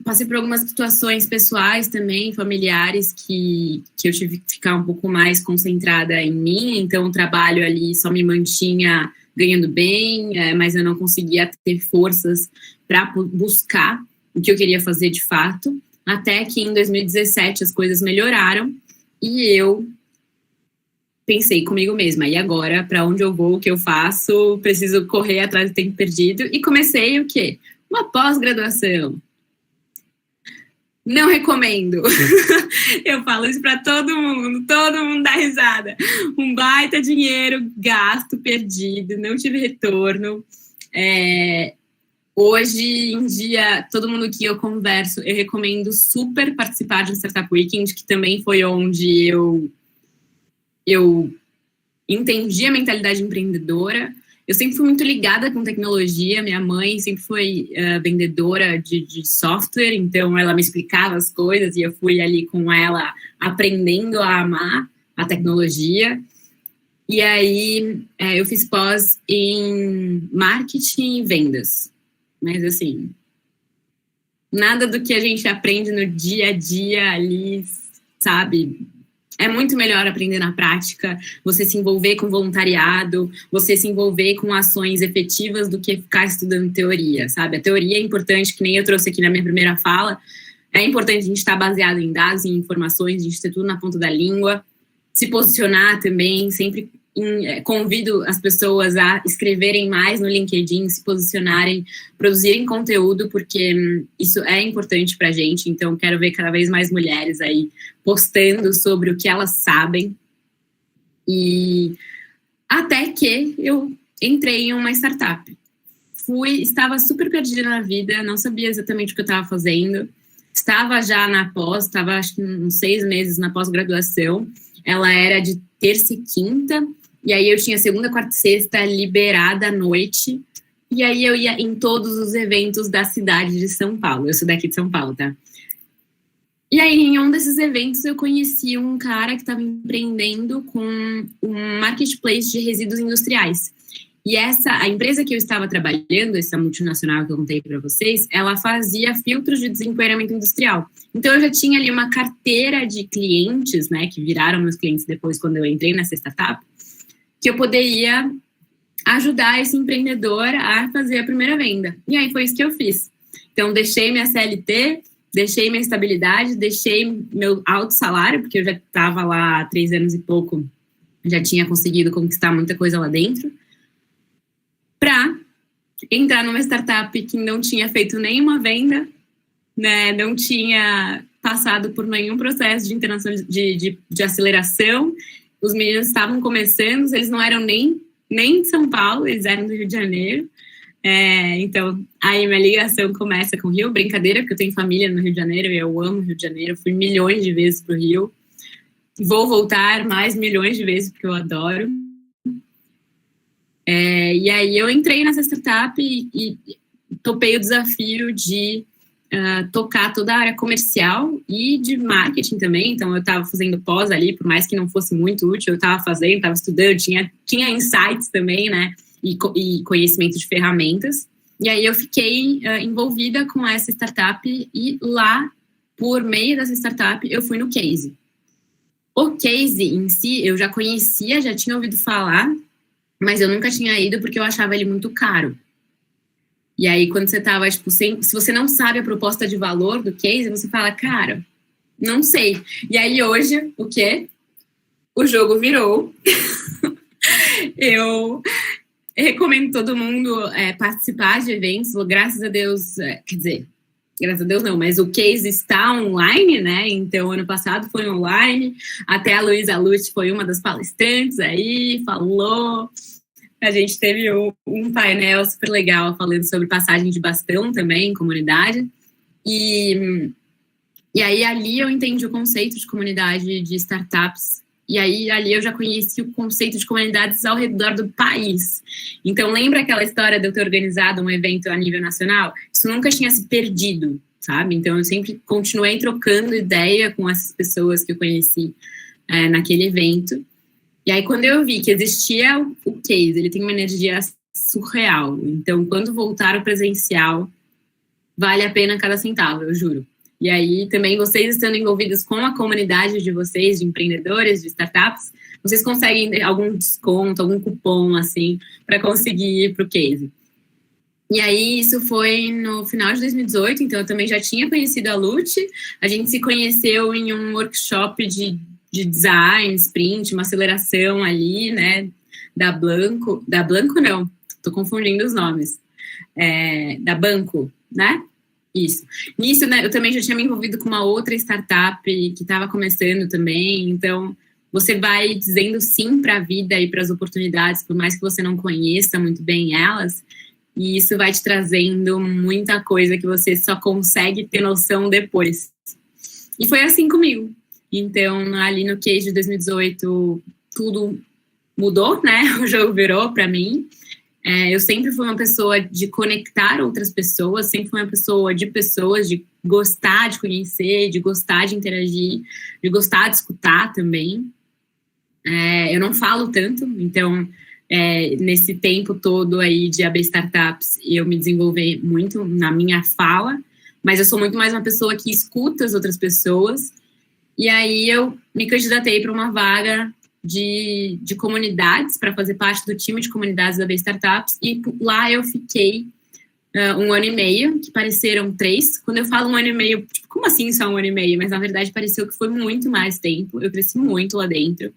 passei por algumas situações pessoais também, familiares, que eu tive que ficar um pouco mais concentrada em mim. Então o trabalho ali só me mantinha ganhando bem, mas eu não conseguia ter forças para buscar o que eu queria fazer de fato. Até que em 2017 as coisas melhoraram e eu pensei comigo mesma, e agora, para onde eu vou, o que eu faço? Preciso correr atrás do tempo perdido. E comecei o quê? Uma pós-graduação. Não recomendo. Eu falo isso para todo mundo dá risada. Um baita dinheiro gasto, perdido, não tive retorno. Hoje em dia, todo mundo que eu converso, eu recomendo super participar de um Startup Weekend, que também foi onde eu entendi a mentalidade empreendedora. Eu sempre fui muito ligada com tecnologia. Minha mãe sempre foi vendedora de software, então ela me explicava as coisas e eu fui ali com ela aprendendo a amar a tecnologia. E aí eu fiz pós em marketing e vendas. Mas assim, nada do que a gente aprende no dia a dia ali, sabe? É muito melhor aprender na prática, você se envolver com voluntariado, você se envolver com ações efetivas do que ficar estudando teoria, sabe? A teoria é importante, que nem eu trouxe aqui na minha primeira fala. É importante a gente estar baseado em dados, em informações, a gente ter tudo na ponta da língua, se posicionar também, sempre convido as pessoas a escreverem mais no LinkedIn, se posicionarem, produzirem conteúdo, porque isso é importante pra gente. Então, quero ver cada vez mais mulheres aí postando sobre o que elas sabem. E até que eu entrei em uma startup. Estava super perdida na vida, não sabia exatamente o que eu estava fazendo. Estava já na pós, estava acho que uns 6 meses na pós-graduação. Ela era de terça e quinta, e aí eu tinha segunda, quarta e sexta liberada à noite, e aí eu ia em todos os eventos da cidade de São Paulo. Eu sou daqui de São Paulo, tá? E aí, em um desses eventos, eu conheci um cara que estava empreendendo com um marketplace de resíduos industriais. E a empresa que eu estava trabalhando, essa multinacional que eu contei para vocês, ela fazia filtros de desempoeiramento industrial. Então, eu já tinha ali uma carteira de clientes, né, que viraram meus clientes depois, quando eu entrei nessa startup, que eu poderia ajudar esse empreendedor a fazer a primeira venda. E aí, foi isso que eu fiz. Então, deixei minha CLT, deixei minha estabilidade, deixei meu alto salário, porque eu já estava lá há 3 anos e pouco, já tinha conseguido conquistar muita coisa lá dentro, para entrar numa startup que não tinha feito nenhuma venda, né, não tinha passado por nenhum processo de aceleração. Os meninos estavam começando, eles não eram nem de São Paulo, eles eram do Rio de Janeiro. Então, aí minha ligação começa com o Rio. Brincadeira, porque eu tenho família no Rio de Janeiro e eu amo o Rio de Janeiro. Fui milhões de vezes pro Rio. Vou voltar mais milhões de vezes porque eu adoro. E aí eu entrei nessa startup e topei o desafio de tocar toda a área comercial e de marketing também. Então eu estava fazendo pós ali, por mais que não fosse muito útil, eu estava fazendo, estava estudando, tinha insights também, né, e conhecimento de ferramentas. E aí eu fiquei envolvida com essa startup e lá, por meio dessa startup, eu fui no Case. O Case em si, eu já conhecia, já tinha ouvido falar, mas eu nunca tinha ido porque eu achava ele muito caro. E aí, quando você tava, tipo, se você não sabe a proposta de valor do Case, você fala, cara, não sei. E aí, hoje, o quê? O jogo virou. Eu recomendo todo mundo participar de eventos, graças a Deus, quer dizer, graças a Deus não, mas o Case está online, né? Então, ano passado foi online, até a Luísa Lute foi uma das palestrantes aí, falou. A gente teve um painel super legal falando sobre passagem de bastão também em comunidade. E aí, ali eu entendi o conceito de comunidade de startups. E aí, ali eu já conheci o conceito de comunidades ao redor do país. Então, lembra aquela história de eu ter organizado um evento a nível nacional? Isso nunca tinha se perdido, sabe? Então, eu sempre continuei trocando ideia com essas pessoas que eu conheci naquele evento. E aí, quando eu vi que existia o Case, ele tem uma energia surreal. Então, quando voltar ao presencial, vale a pena cada centavo, eu juro. E aí, também, vocês estando envolvidos com a comunidade de vocês, de empreendedores, de startups, vocês conseguem algum desconto, algum cupom, assim, para conseguir ir para o Case. E aí, isso foi no final de 2018, então eu também já tinha conhecido a Lute. A gente se conheceu em um workshop de design, sprint, uma aceleração ali, né, da Blanco não, tô confundindo os nomes, da Banco, né, isso. Nisso, né, eu também já tinha me envolvido com uma outra startup que estava começando também, então você vai dizendo sim para a vida e para as oportunidades, por mais que você não conheça muito bem elas, e isso vai te trazendo muita coisa que você só consegue ter noção depois. E foi assim comigo. Então, ali no Case de 2018, tudo mudou, né? O jogo virou para mim. Eu sempre fui uma pessoa de conectar outras pessoas, sempre fui uma pessoa, de gostar de conhecer, de gostar de interagir, de gostar de escutar também. Eu não falo tanto, então, nesse tempo todo aí de AB Startups, eu me desenvolvi muito na minha fala, mas eu sou muito mais uma pessoa que escuta as outras pessoas. E aí eu me candidatei para uma vaga de comunidades, para fazer parte do time de comunidades da AB Startups, e lá eu fiquei 1 ano e meio, que pareceram 3. Quando eu falo 1 ano e meio, tipo, como assim só 1 ano e meio? Mas na verdade pareceu que foi muito mais tempo, eu cresci muito lá dentro,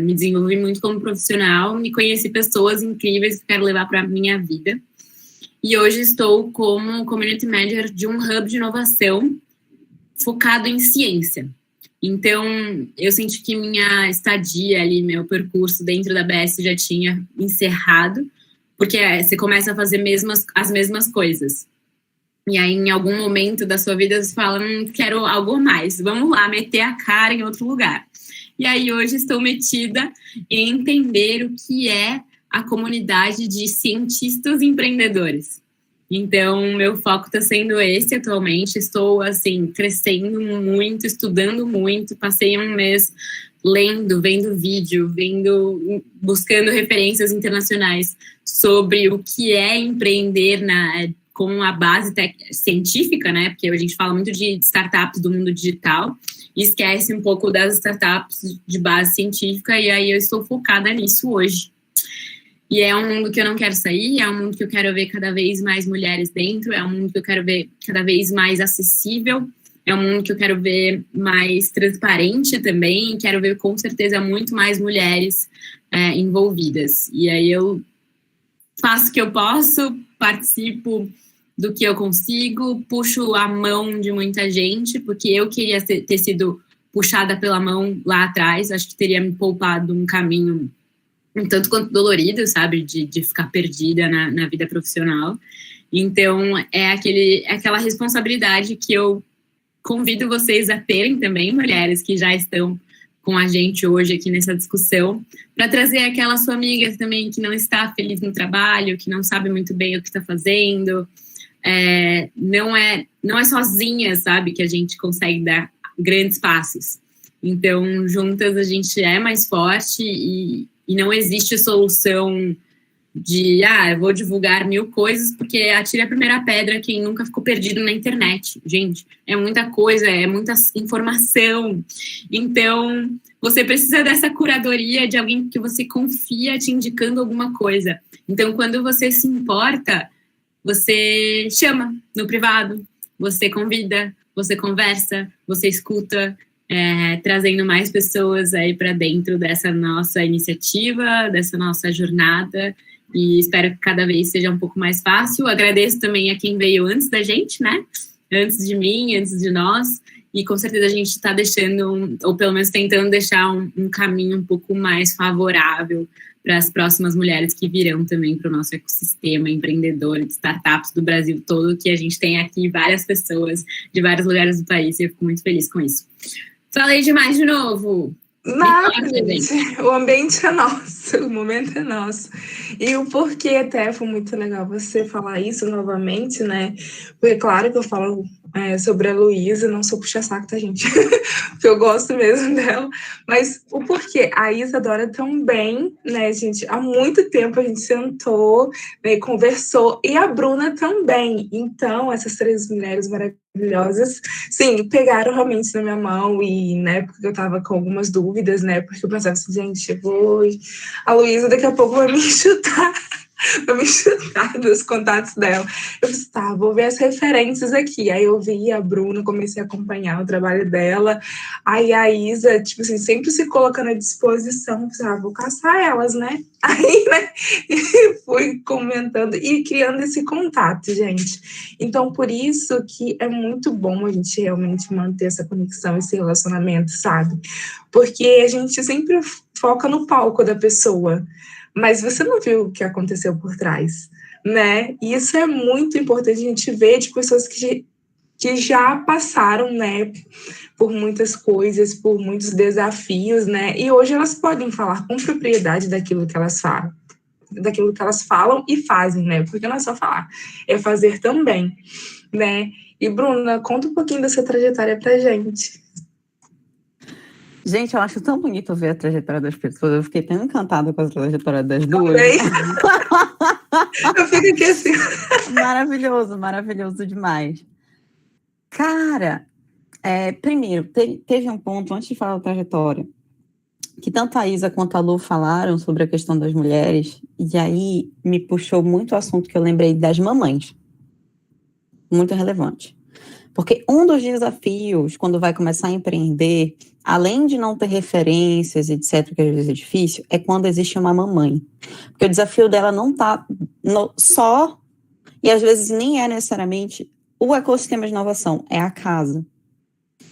me desenvolvi muito como profissional, me conheci pessoas incríveis que quero levar para a minha vida. E hoje estou como Community Manager de um hub de inovação focado em ciência. Então, eu senti que minha estadia ali, meu percurso dentro da ABS já tinha encerrado, porque você começa a fazer as mesmas coisas. E aí, em algum momento da sua vida, você fala, quero algo mais, vamos lá, meter a cara em outro lugar. E aí, hoje, estou metida em entender o que é a comunidade de cientistas empreendedores. Então, meu foco está sendo esse atualmente. Estou, assim, crescendo muito, estudando muito. Passei um mês lendo, vendo vídeo, buscando referências internacionais sobre o que é empreender com a base científica, né? Porque a gente fala muito de startups do mundo digital e esquece um pouco das startups de base científica. E aí eu estou focada nisso hoje. E é um mundo que eu não quero sair, é um mundo que eu quero ver cada vez mais mulheres dentro, é um mundo que eu quero ver cada vez mais acessível, é um mundo que eu quero ver mais transparente também, quero ver com certeza muito mais mulheres envolvidas. E aí eu faço o que eu posso, participo do que eu consigo, puxo a mão de muita gente, porque eu queria ter sido puxada pela mão lá atrás, acho que teria me poupado um caminho um tanto quanto dolorido, sabe, de ficar perdida na vida profissional. Então, é aquela responsabilidade que eu convido vocês a terem também, mulheres que já estão com a gente hoje aqui nessa discussão, para trazer aquela sua amiga também que não está feliz no trabalho, que não sabe muito bem o que está fazendo. Não é sozinha, sabe, que a gente consegue dar grandes passos. Então, juntas a gente é mais forte e não existe solução de, eu vou divulgar 1000 coisas, porque atire a primeira pedra quem nunca ficou perdido na internet. Gente, é muita coisa, é muita informação. Então, você precisa dessa curadoria de alguém que você confia te indicando alguma coisa. Então, quando você se importa, você chama no privado, você convida, você conversa, você escuta, trazendo mais pessoas aí para dentro dessa nossa iniciativa, dessa nossa jornada, e espero que cada vez seja um pouco mais fácil. Agradeço também a quem veio antes da gente, né? Antes de mim, antes de nós, e com certeza a gente está deixando, ou pelo menos tentando deixar um caminho um pouco mais favorável para as próximas mulheres que virão também para o nosso ecossistema empreendedor de startups do Brasil todo, que a gente tem aqui várias pessoas de vários lugares do país, e eu fico muito feliz com isso. Falei demais de novo. Nada, gente. O ambiente é nosso, o momento é nosso. E o porquê até foi muito legal você falar isso novamente, né? Porque claro que eu falo sobre a Luísa, não sou puxa-saco, tá, gente? Porque eu gosto mesmo dela. Mas o porquê? A Isadora também, né, gente? Há muito tempo a gente sentou, né, conversou. E a Bruna também. Então, essas 3 mulheres maravilhosas, sim, pegaram realmente na minha mão e, né, porque eu tava com algumas dúvidas, né, porque eu pensava assim, gente, a Luísa daqui a pouco vai me chutar dos contatos dela. Eu pensei, tá, vou ver as referências aqui. Aí eu vi a Bruna, comecei a acompanhar o trabalho dela. Aí a Isa, tipo assim, sempre se colocando à disposição. Eu pensei, vou caçar elas, né? Aí, né, fui comentando e criando esse contato, gente. Então, por isso que é muito bom a gente realmente manter essa conexão, esse relacionamento, sabe? Porque a gente sempre foca no palco da pessoa, mas você não viu o que aconteceu por trás, né? E isso é muito importante a gente ver de pessoas que já passaram, né, por muitas coisas, por muitos desafios, né? E hoje elas podem falar com propriedade daquilo que elas falam e fazem, né? Porque não é só falar, é fazer também, né? E Bruna, conta um pouquinho dessa trajetória pra gente. Gente, eu acho tão bonito ver a trajetória das pessoas. Eu fiquei tão encantada com a trajetória das duas. Eu fico aqui assim. Maravilhoso, maravilhoso demais. Cara, primeiro, teve um ponto, antes de falar da trajetória, que tanto a Isa quanto a Lu falaram sobre a questão das mulheres, e aí me puxou muito o assunto que eu lembrei das mamães. Muito relevante. Porque um dos desafios, quando vai começar a empreender, além de não ter referências, etc., que às vezes é difícil, é quando existe uma mamãe. Porque o desafio dela não está só, e às vezes nem é necessariamente o ecossistema de inovação, é a casa.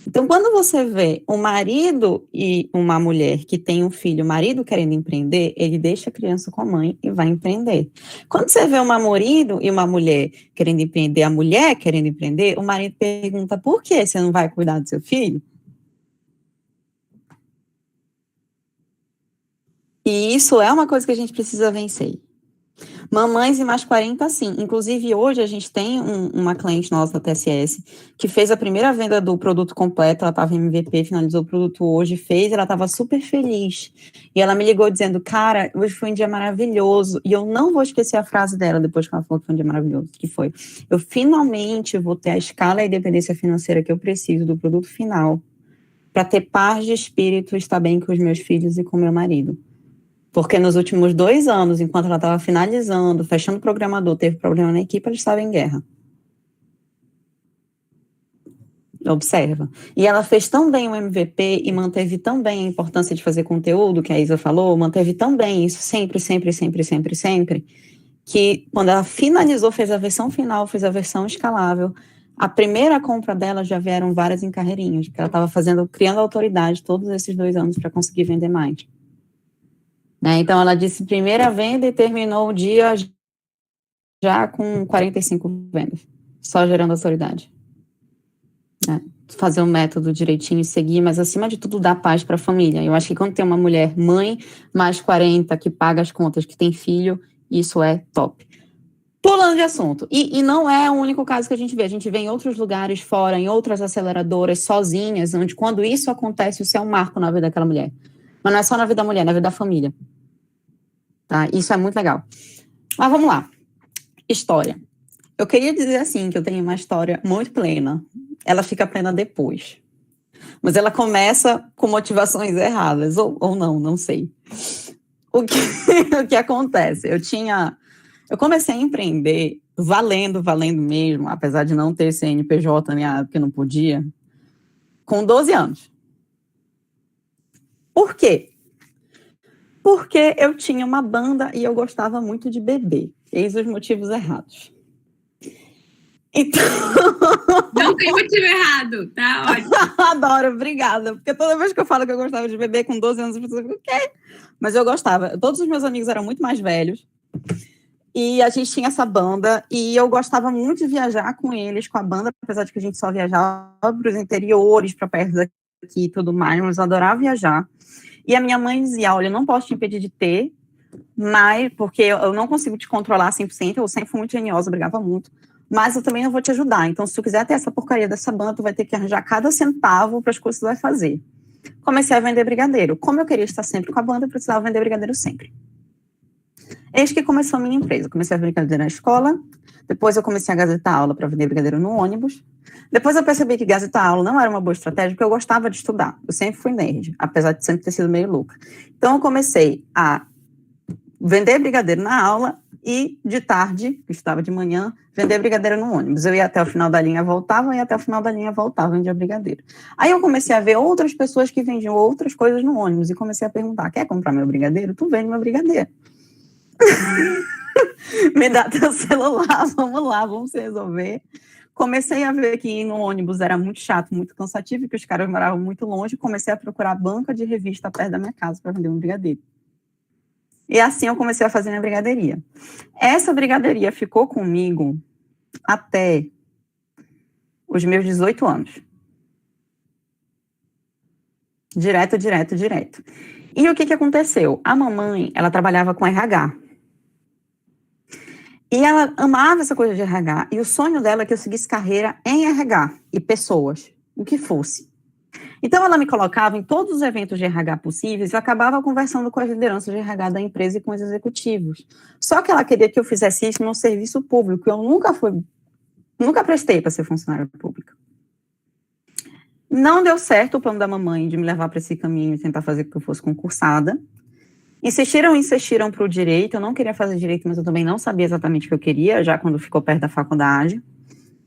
Então, quando você vê um marido e uma mulher que tem um filho, o marido querendo empreender, ele deixa a criança com a mãe e vai empreender. Quando você vê um marido e uma mulher querendo empreender, a mulher querendo empreender, o marido pergunta, por que você não vai cuidar do seu filho? E isso é uma coisa que a gente precisa vencer. Mamães e mais 40, sim. Inclusive, hoje a gente tem uma cliente nossa da TSS que fez a primeira venda do produto completo, ela estava em MVP, finalizou o produto hoje, ela estava super feliz. E ela me ligou dizendo, cara, hoje foi um dia maravilhoso. E eu não vou esquecer a frase dela depois que ela falou que foi um dia maravilhoso, que foi, eu finalmente vou ter a escala e a independência financeira que eu preciso do produto final para ter paz de espírito e estar bem com os meus filhos e com meu marido. Porque nos últimos 2 anos, enquanto ela estava finalizando, fechando o programador, teve problema na equipe, ela estava em guerra. Observa. E ela fez tão bem o MVP e manteve tão bem a importância de fazer conteúdo, que a Isa falou, manteve tão bem isso sempre, que quando ela finalizou, fez a versão final, fez a versão escalável, a primeira compra dela já vieram várias em carreirinhas, porque ela estava criando autoridade todos esses 2 anos para conseguir vender mais. Né? Então, ela disse primeira venda e terminou o dia já com 45 vendas, só gerando autoridade. Né? fazer o método direitinho e seguir, mas acima de tudo dar paz para a família. Eu acho que quando tem uma mulher mãe, mais 40, que paga as contas, que tem filho, isso é top. Pulando de assunto. E não é o único caso que a gente vê em outros lugares fora, em outras aceleradoras, sozinhas, onde quando isso acontece, isso é um marco na vida daquela mulher. Mas não é só na vida da mulher, é na vida da família. Tá? Isso é muito legal. Mas vamos lá. História. Eu queria dizer assim, que eu tenho uma história muito plena. Ela fica plena depois. Mas ela começa com motivações erradas, ou não sei. O que acontece? Eu comecei a empreender valendo mesmo, apesar de não ter CNPJ na minha época, não podia, com 12 anos. Por quê? Porque eu tinha uma banda e eu gostava muito de beber. Eis os motivos errados. Então... Não tem motivo errado, tá ótimo. Adoro, obrigada. Porque toda vez que eu falo que eu gostava de beber com 12 anos, as pessoas ficam, o quê? Mas eu gostava. Todos os meus amigos eram muito mais velhos. E a gente tinha essa banda. E eu gostava muito de viajar com eles, com a banda. Apesar de que a gente só viajava para os interiores, para perto daqui e tudo mais. Mas eu adorava viajar. E a minha mãe dizia, olha, eu não posso te impedir de ter, mas porque eu não consigo te controlar 100%. Eu sempre fui muito geniosa, brigava muito. Mas eu também não vou te ajudar. Então, se tu quiser ter essa porcaria dessa banda, tu vai ter que arranjar cada centavo para as coisas que tu vai fazer. Comecei a vender brigadeiro. Como eu queria estar sempre com a banda, eu precisava vender brigadeiro sempre. Eis que começou a minha empresa. Comecei a vender brigadeiro na escola. Depois eu comecei a gazetar aula para vender brigadeiro no ônibus. Depois eu percebi que gazetar aula não era uma boa estratégia, porque eu gostava de estudar. Eu sempre fui nerd, apesar de sempre ter sido meio louca. Então, eu comecei a vender brigadeiro na aula e, de tarde, que estava de manhã, vender brigadeiro no ônibus. Eu ia até o final da linha, voltava, ia até o final da linha, voltava, vendia brigadeiro. Aí eu comecei a ver outras pessoas que vendiam outras coisas no ônibus e comecei a perguntar, quer comprar meu brigadeiro? Tu vende meu brigadeiro. Me dá teu celular, vamos lá, vamos se resolver. Comecei a ver que ir no ônibus era muito chato, muito cansativo, que os caras moravam muito longe, comecei a procurar banca de revista perto da minha casa para vender um brigadeiro. E assim eu comecei a fazer minha brigadeiria. Essa brigadeiria ficou comigo até os meus 18 anos. Direto. E o que aconteceu? A mamãe, ela trabalhava com RH. E ela amava essa coisa de RH. E o sonho dela é que eu seguisse carreira em RH e pessoas, o que fosse. Então, ela me colocava em todos os eventos de RH possíveis e eu acabava conversando com as lideranças de RH da empresa e com os executivos. Só que ela queria que eu fizesse isso no serviço público. Eu nunca prestei para ser funcionária pública. Não deu certo o plano da mamãe de me levar para esse caminho e tentar fazer com que eu fosse concursada. Insistiram para o direito. Eu não queria fazer direito, mas eu também não sabia exatamente o que eu queria, já quando ficou perto da faculdade.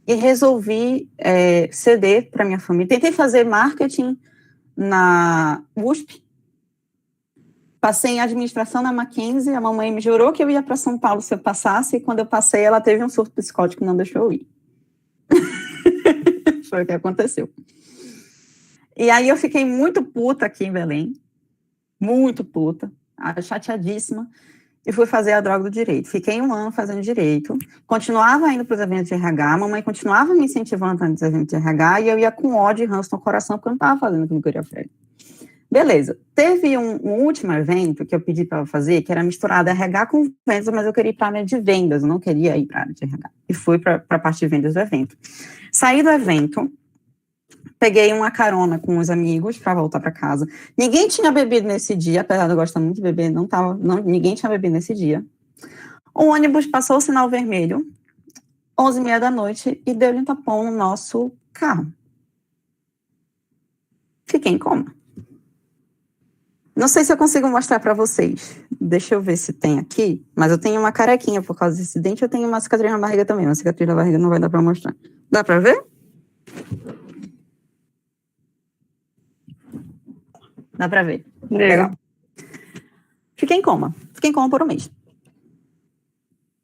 E resolvi ceder para minha família. Tentei fazer marketing na USP. Passei em administração na Mackenzie. A mamãe me jurou que eu ia para São Paulo se eu passasse. E quando eu passei, ela teve um surto psicótico que não deixou eu ir. Foi o que aconteceu. E aí eu fiquei muito puta aqui em Belém. Muito puta. Chateadíssima. E fui fazer a droga do direito. Fiquei 1 ano fazendo direito, continuava indo para os eventos de RH, a mamãe continuava me incentivando nos eventos de RH, e eu ia com ódio e ranço no coração, porque eu não estava fazendo o que eu queria fazer. Beleza. Teve um último evento que eu pedi para fazer, que era misturado RH com vendas, mas eu queria ir para a área de vendas, eu não queria ir para a área de RH. E fui para a parte de vendas do evento. Saí do evento, peguei uma carona com os amigos para voltar para casa. Ninguém tinha bebido nesse dia, apesar de eu gostar muito de beber, ninguém tinha bebido nesse dia. O ônibus passou o sinal vermelho, 11h30 da noite, e deu-lhe um tapão no nosso carro. Fiquei em coma. Não sei se eu consigo mostrar para vocês. Deixa eu ver se tem aqui, mas eu tenho uma carequinha por causa desse acidente, eu tenho uma cicatriz na barriga também. Uma cicatriz na barriga não vai dar para mostrar. Dá para ver? Dá pra ver. Legal. Fiquei em coma por 1 mês.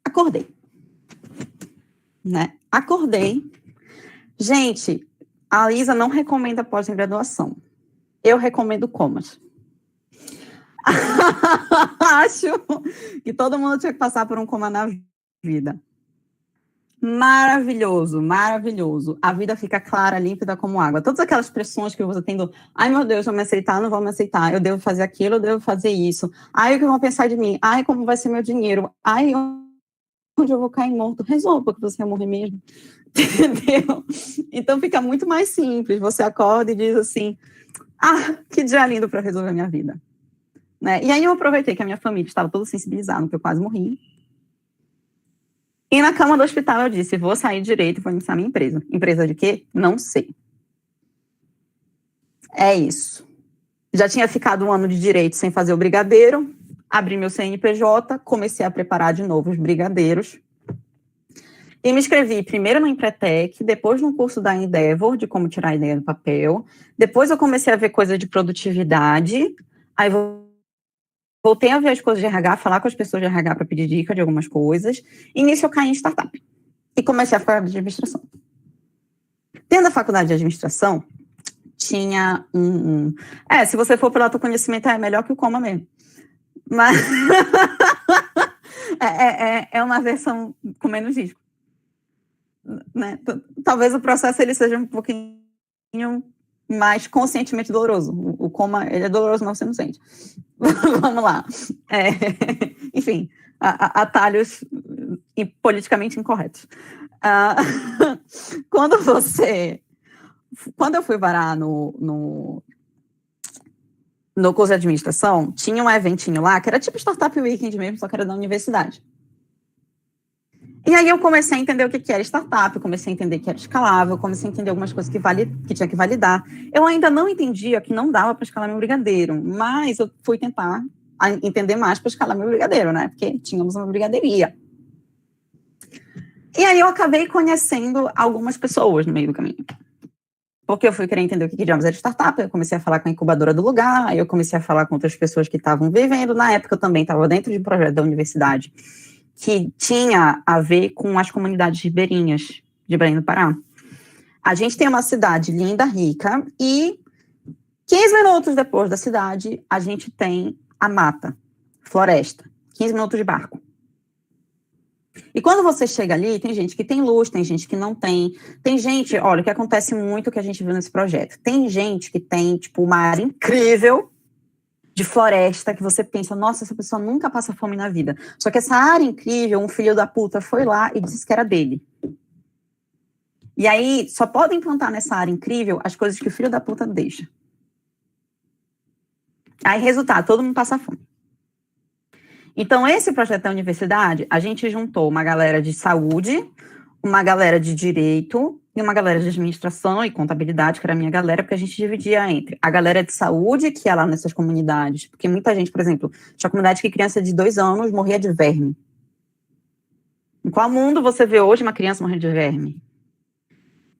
Acordei. Né? Acordei. Gente, a Lisa não recomenda pós-graduação. Eu recomendo comas. Acho que todo mundo tinha que passar por um coma na vida. Maravilhoso, maravilhoso. A vida fica clara, límpida como água. Todas aquelas pressões que você tem do, ai meu Deus, vão me aceitar, não vão me aceitar, eu devo fazer aquilo, eu devo fazer isso. Ai, o que vão pensar de mim? Ai, como vai ser meu dinheiro? Ai, onde eu vou cair morto? Resolva, porque você vai morrer mesmo. Entendeu? Então fica muito mais simples. Você acorda e diz assim, que dia lindo para resolver a minha vida. Né? E aí eu aproveitei que a minha família estava toda sensibilizada, porque eu quase morri. E na cama do hospital eu disse, vou sair direito e vou iniciar minha empresa. Empresa de quê? Não sei. É isso. Já tinha ficado um ano de direito sem fazer o brigadeiro, abri meu CNPJ, comecei a preparar de novo os brigadeiros. E me inscrevi primeiro no Empretec, depois no curso da Endeavor, de como tirar a ideia do papel. Depois eu comecei a ver coisa de produtividade. Aí voltei a ver as coisas de RH, falar com as pessoas de RH para pedir dica de algumas coisas. E nisso eu caí em startup. E comecei a faculdade de administração. Dentro da faculdade de administração, tinha se você for pelo autoconhecimento, é melhor que o Coma mesmo. Mas é uma versão com menos risco. Né? Talvez o processo ele seja um pouquinho mais conscientemente doloroso. O Coma, ele é doloroso, mas você não sente. Vamos lá. Enfim, atalhos politicamente incorretos. Quando eu fui varar no curso de administração, tinha um eventinho lá, que era tipo Startup Weekend mesmo, só que era da universidade. E aí eu comecei a entender o que era startup, comecei a entender que era escalável, comecei a entender algumas coisas que tinha que validar. Eu ainda não entendia que não dava para escalar meu brigadeiro, mas eu fui tentar entender mais para escalar meu brigadeiro, né? Porque tínhamos uma brigadeiria. E aí eu acabei conhecendo algumas pessoas no meio do caminho. Porque eu fui querer entender o que diabos era startup, eu comecei a falar com a incubadora do lugar, aí eu comecei a falar com outras pessoas que estavam vivendo. Na época eu também estava dentro de um projeto da universidade que tinha a ver com as comunidades ribeirinhas de Belém do Pará. A gente tem uma cidade linda, rica, e 15 minutos depois da cidade, a gente tem a mata, floresta, 15 minutos de barco. E quando você chega ali, tem gente que tem luz, tem gente que não tem. Tem gente, olha, o que acontece muito que a gente viu nesse projeto. Tem gente que tem, tipo, uma área incrível de floresta, que você pensa, nossa, essa pessoa nunca passa fome na vida. Só que essa área incrível, um filho da puta foi lá e disse que era dele. E aí, só podem plantar nessa área incrível as coisas que o filho da puta deixa. Aí, resultado, todo mundo passa fome. Então, esse projeto da universidade, a gente juntou uma galera de saúde, uma galera de direito e uma galera de administração e contabilidade, que era a minha galera, porque a gente dividia entre a galera de saúde, que é lá nessas comunidades, porque muita gente, por exemplo, tinha comunidade que criança de 2 anos morria de verme. Em qual mundo você vê hoje uma criança morrendo de verme?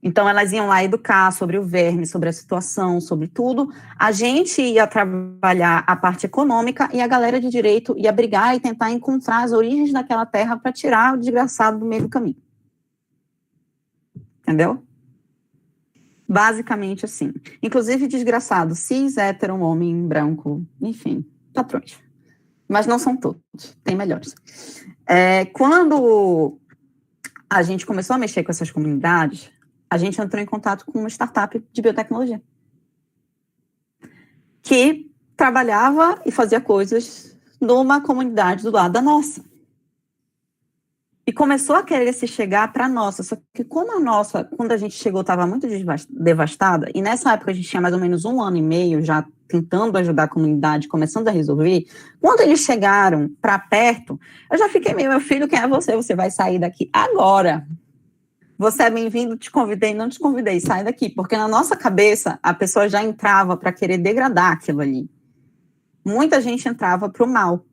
Então, elas iam lá educar sobre o verme, sobre a situação, sobre tudo. A gente ia trabalhar a parte econômica e a galera de direito ia brigar e tentar encontrar as origens daquela terra para tirar o desgraçado do meio do caminho. Entendeu? Basicamente assim. Inclusive, desgraçado, cis, hétero, homem, branco, enfim, patrões. Mas não são todos, tem melhores. Quando a gente começou a mexer com essas comunidades, a gente entrou em contato com uma startup de biotecnologia que trabalhava e fazia coisas numa comunidade do lado da nossa. E começou a querer se chegar para a nossa, só que como a nossa, quando a gente chegou, estava muito devastada, e nessa época a gente tinha mais ou menos 1 ano e meio já tentando ajudar a comunidade, começando a resolver, quando eles chegaram para perto, eu já fiquei meio, meu filho, quem é você? Você vai sair daqui agora. Você é bem-vindo, te convidei, não te convidei, sai daqui, porque na nossa cabeça a pessoa já entrava para querer degradar aquilo ali. Muita gente entrava para o mal.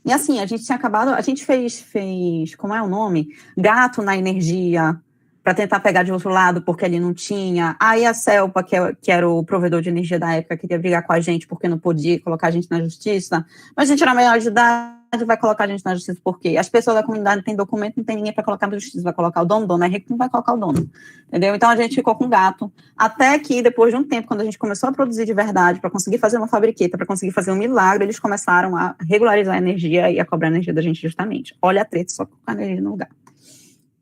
E assim, a gente tinha acabado, a gente fez, como é o nome? Gato na energia, para tentar pegar de outro lado, porque ele não tinha. Aí a Celpa, que era o provedor de energia da época, queria brigar com a gente porque não podia colocar a gente na justiça. Mas a gente era melhor de idade, vai colocar a gente na justiça por quê? As pessoas da comunidade não têm documento, não tem ninguém para colocar na justiça, vai colocar o dono é rico, não vai colocar o dono. Entendeu? Então a gente ficou com gato. Até que depois de um tempo, quando a gente começou a produzir de verdade, para conseguir fazer uma fabriqueta, para conseguir fazer um milagre, eles começaram a regularizar a energia e a cobrar a energia da gente justamente. Olha a treta, só com a energia no lugar.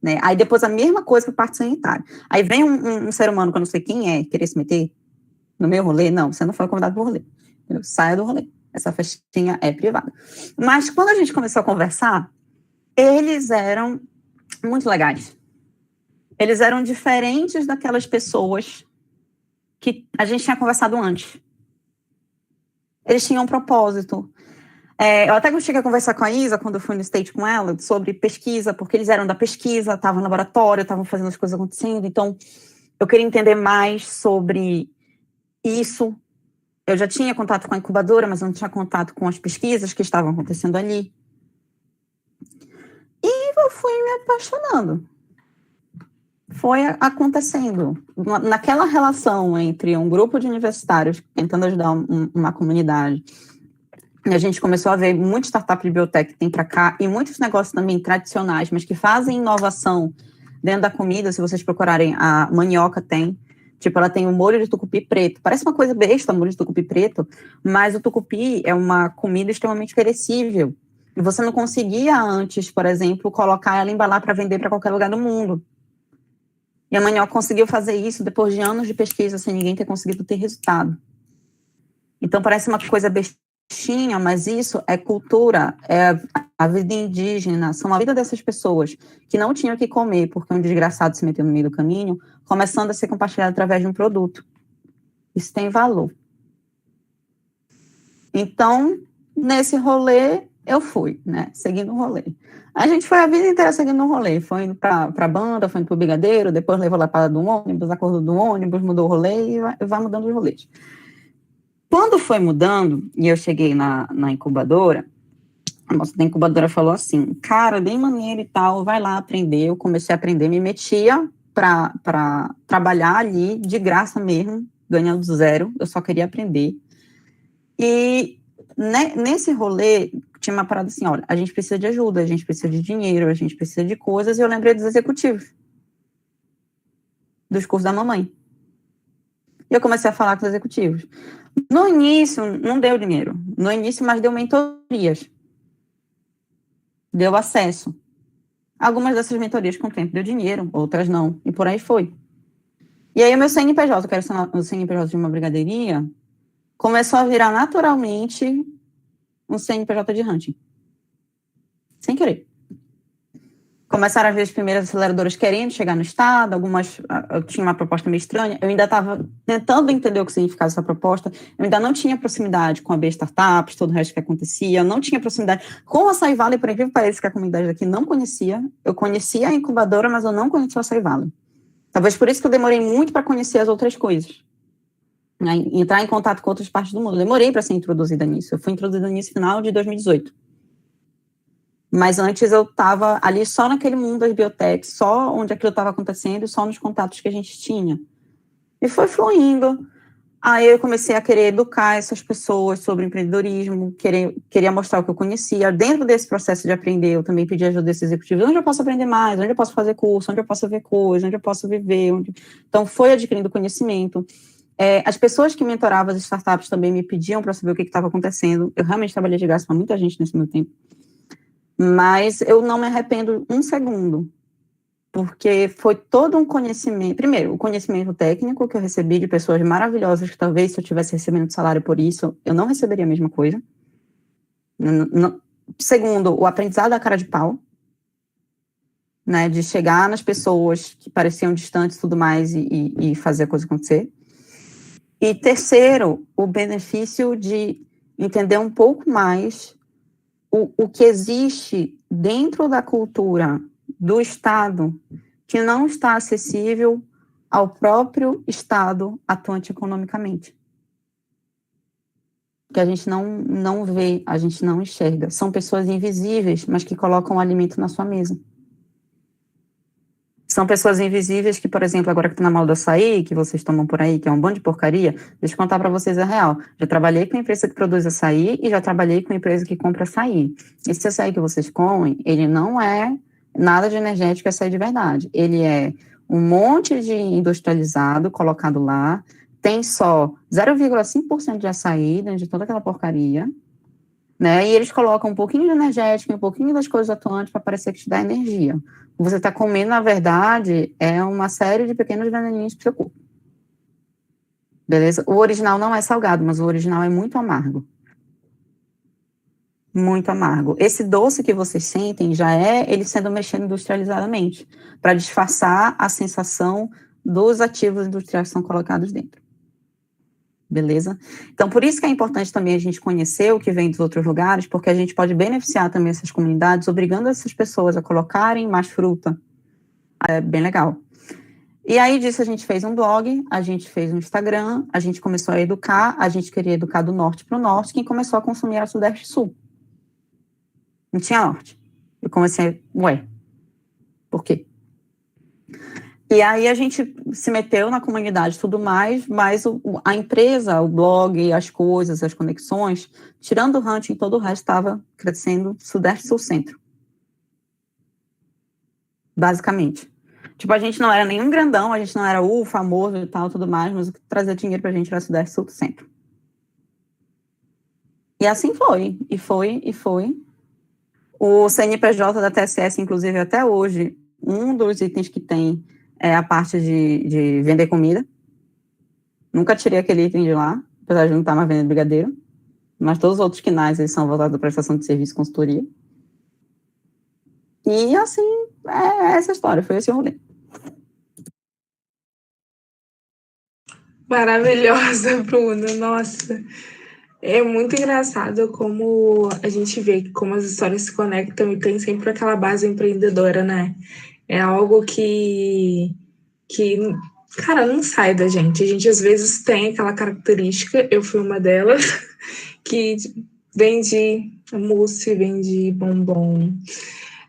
né? Aí depois a mesma coisa para a parte sanitária. Aí vem um ser humano que eu não sei quem é, querer se meter no meu rolê. Não, você não foi convidado para o rolê. Saia do rolê. Essa festinha é privada. Mas quando a gente começou a conversar, eles eram muito legais. Eles eram diferentes daquelas pessoas que a gente tinha conversado antes. Eles tinham um propósito. Eu até cheguei a conversar com a Isa, quando eu fui no State com ela, sobre pesquisa, porque eles eram da pesquisa, estavam no laboratório, estavam fazendo as coisas acontecendo. Então, eu queria entender mais sobre isso. Eu já tinha contato com a incubadora, mas eu não tinha contato com as pesquisas que estavam acontecendo ali. E eu fui me apaixonando. Foi acontecendo. Naquela relação entre um grupo de universitários tentando ajudar uma comunidade, a gente começou a ver muita startup de biotech que tem para cá, e muitos negócios também tradicionais, mas que fazem inovação dentro da comida. Se vocês procurarem, a Mandioca tem. Tipo, ela tem um molho de tucupi preto. Parece uma coisa besta, molho de tucupi preto, mas o tucupi é uma comida extremamente perecível. E você não conseguia antes, por exemplo, colocar ela, embalar para vender para qualquer lugar do mundo. E a Mandioca conseguiu fazer isso depois de anos de pesquisa, sem ninguém ter conseguido ter resultado. Então, parece uma coisa bestinha, mas isso é cultura, é a vida indígena, são a vida dessas pessoas que não tinham o que comer porque um desgraçado se meteu no meio do caminho, começando a ser compartilhado através de um produto. Isso tem valor. Então, nesse rolê, eu fui, né, seguindo o rolê. A gente foi a vida inteira seguindo o rolê, foi indo para a banda, foi indo para o Brigadeiro, depois levou lá para do ônibus, acordou do ônibus, mudou o rolê e vai mudando os rolês. Quando foi mudando, e eu cheguei na incubadora, a moça da incubadora falou assim, cara, bem maneiro e tal, vai lá aprender. Eu comecei a aprender, me metia para trabalhar ali, de graça mesmo, ganhando zero, eu só queria aprender. E nesse rolê, tinha uma parada assim, olha, a gente precisa de ajuda, a gente precisa de dinheiro, a gente precisa de coisas, e eu lembrei dos executivos, dos cursos da mamãe. E eu comecei a falar com os executivos. No início, não deu dinheiro. No início, mas deu mentorias. Deu acesso. Algumas dessas mentorias, com o tempo, deu dinheiro, outras não. E por aí foi. E aí, o meu CNPJ, que era o CNPJ de uma brigadeiria, começou a virar naturalmente um CNPJ de hunting. Sem querer. Começaram a ver as primeiras aceleradoras querendo chegar no estado, algumas, eu tinha uma proposta meio estranha, eu ainda estava tentando entender o que significava essa proposta, eu ainda não tinha proximidade com a B Startups, todo o resto que acontecia, eu não tinha proximidade com a Açaí Valley, por incrível que pareça, que a comunidade daqui não conhecia, eu conhecia a incubadora, mas eu não conhecia a Açaí Valley. Talvez por isso que eu demorei muito para conhecer as outras coisas, né? Entrar em contato com outras partes do mundo, eu demorei para ser introduzida nisso, eu fui introduzida nisso no final de 2018. Mas antes eu estava ali só naquele mundo das biotechs, só onde aquilo estava acontecendo, só nos contatos que a gente tinha. E foi fluindo. Aí eu comecei a querer educar essas pessoas sobre empreendedorismo, queria mostrar o que eu conhecia. Dentro desse processo de aprender, eu também pedi ajuda desses executivos. Onde eu posso aprender mais? Onde eu posso fazer curso? Onde eu posso ver coisas? Onde eu posso viver? Então, foi adquirindo conhecimento. As pessoas que mentoravam as startups também me pediam para saber o que estava acontecendo. Eu realmente trabalhei de graça para muita gente nesse meu tempo. Mas eu não me arrependo um segundo, porque foi todo um conhecimento. Primeiro, o conhecimento técnico que eu recebi de pessoas maravilhosas, que talvez se eu estivesse recebendo salário por isso, eu não receberia a mesma coisa. Segundo, o aprendizado da cara de pau, né, de chegar nas pessoas que pareciam distantes e tudo mais e fazer a coisa acontecer. E terceiro, o benefício de entender um pouco mais o que existe dentro da cultura do Estado que não está acessível ao próprio Estado atuante economicamente. Que a gente não vê, a gente não enxerga. São pessoas invisíveis, mas que colocam o alimento na sua mesa. São pessoas invisíveis que, por exemplo, agora que estou na mal do açaí, que vocês tomam por aí, que é um bando de porcaria, deixa eu contar para vocês a real. Já trabalhei com a empresa que produz açaí e já trabalhei com a empresa que compra açaí. Esse açaí que vocês comem, ele não é nada de energético, açaí de verdade. Ele é um monte de industrializado colocado lá, tem só 0,5% de açaí dentro de toda aquela porcaria, né? E eles colocam um pouquinho de energético, um pouquinho das coisas atuantes para parecer que te dá energia. O que você está comendo, na verdade, é uma série de pequenos veneninhos para o seu corpo. Beleza? O original não é salgado, mas o original é muito amargo. Muito amargo. Esse doce que vocês sentem já é ele sendo mexido industrializadamente, para disfarçar a sensação dos ativos industriais que são colocados dentro. Beleza? Então, por isso que é importante também a gente conhecer o que vem dos outros lugares, porque a gente pode beneficiar também essas comunidades, obrigando essas pessoas a colocarem mais fruta. É bem legal. E aí disso a gente fez um blog, a gente fez um Instagram, a gente começou a educar, a gente queria educar do norte para o norte, quem começou a consumir era o Sudeste e Sul. Não tinha norte. Eu comecei, por quê? E aí a gente se meteu na comunidade e tudo mais, mas a empresa, o blog, as coisas, as conexões, tirando o hunting, todo o resto estava crescendo Sudeste, Sul, Centro. Basicamente. Tipo, a gente não era nenhum grandão, a gente não era o famoso e tal, tudo mais, mas o que trazia dinheiro pra gente era Sudeste, Sul, Centro. E assim foi, e foi, e foi. O CNPJ da TSS, inclusive, até hoje, um dos itens que tem é a parte de vender comida. Nunca tirei aquele item de lá, apesar de não estar mais vendendo brigadeiro. Mas todos os outros quinais, eles são voltados à prestação de serviço e consultoria. E, assim, é essa história, foi esse o rolê. Maravilhosa, Bruna. Nossa, é muito engraçado como a gente vê como as histórias se conectam e tem sempre aquela base empreendedora, né? É algo que cara, não sai da gente. A gente às vezes tem aquela característica, eu fui uma delas, que vende mousse, vende bombom.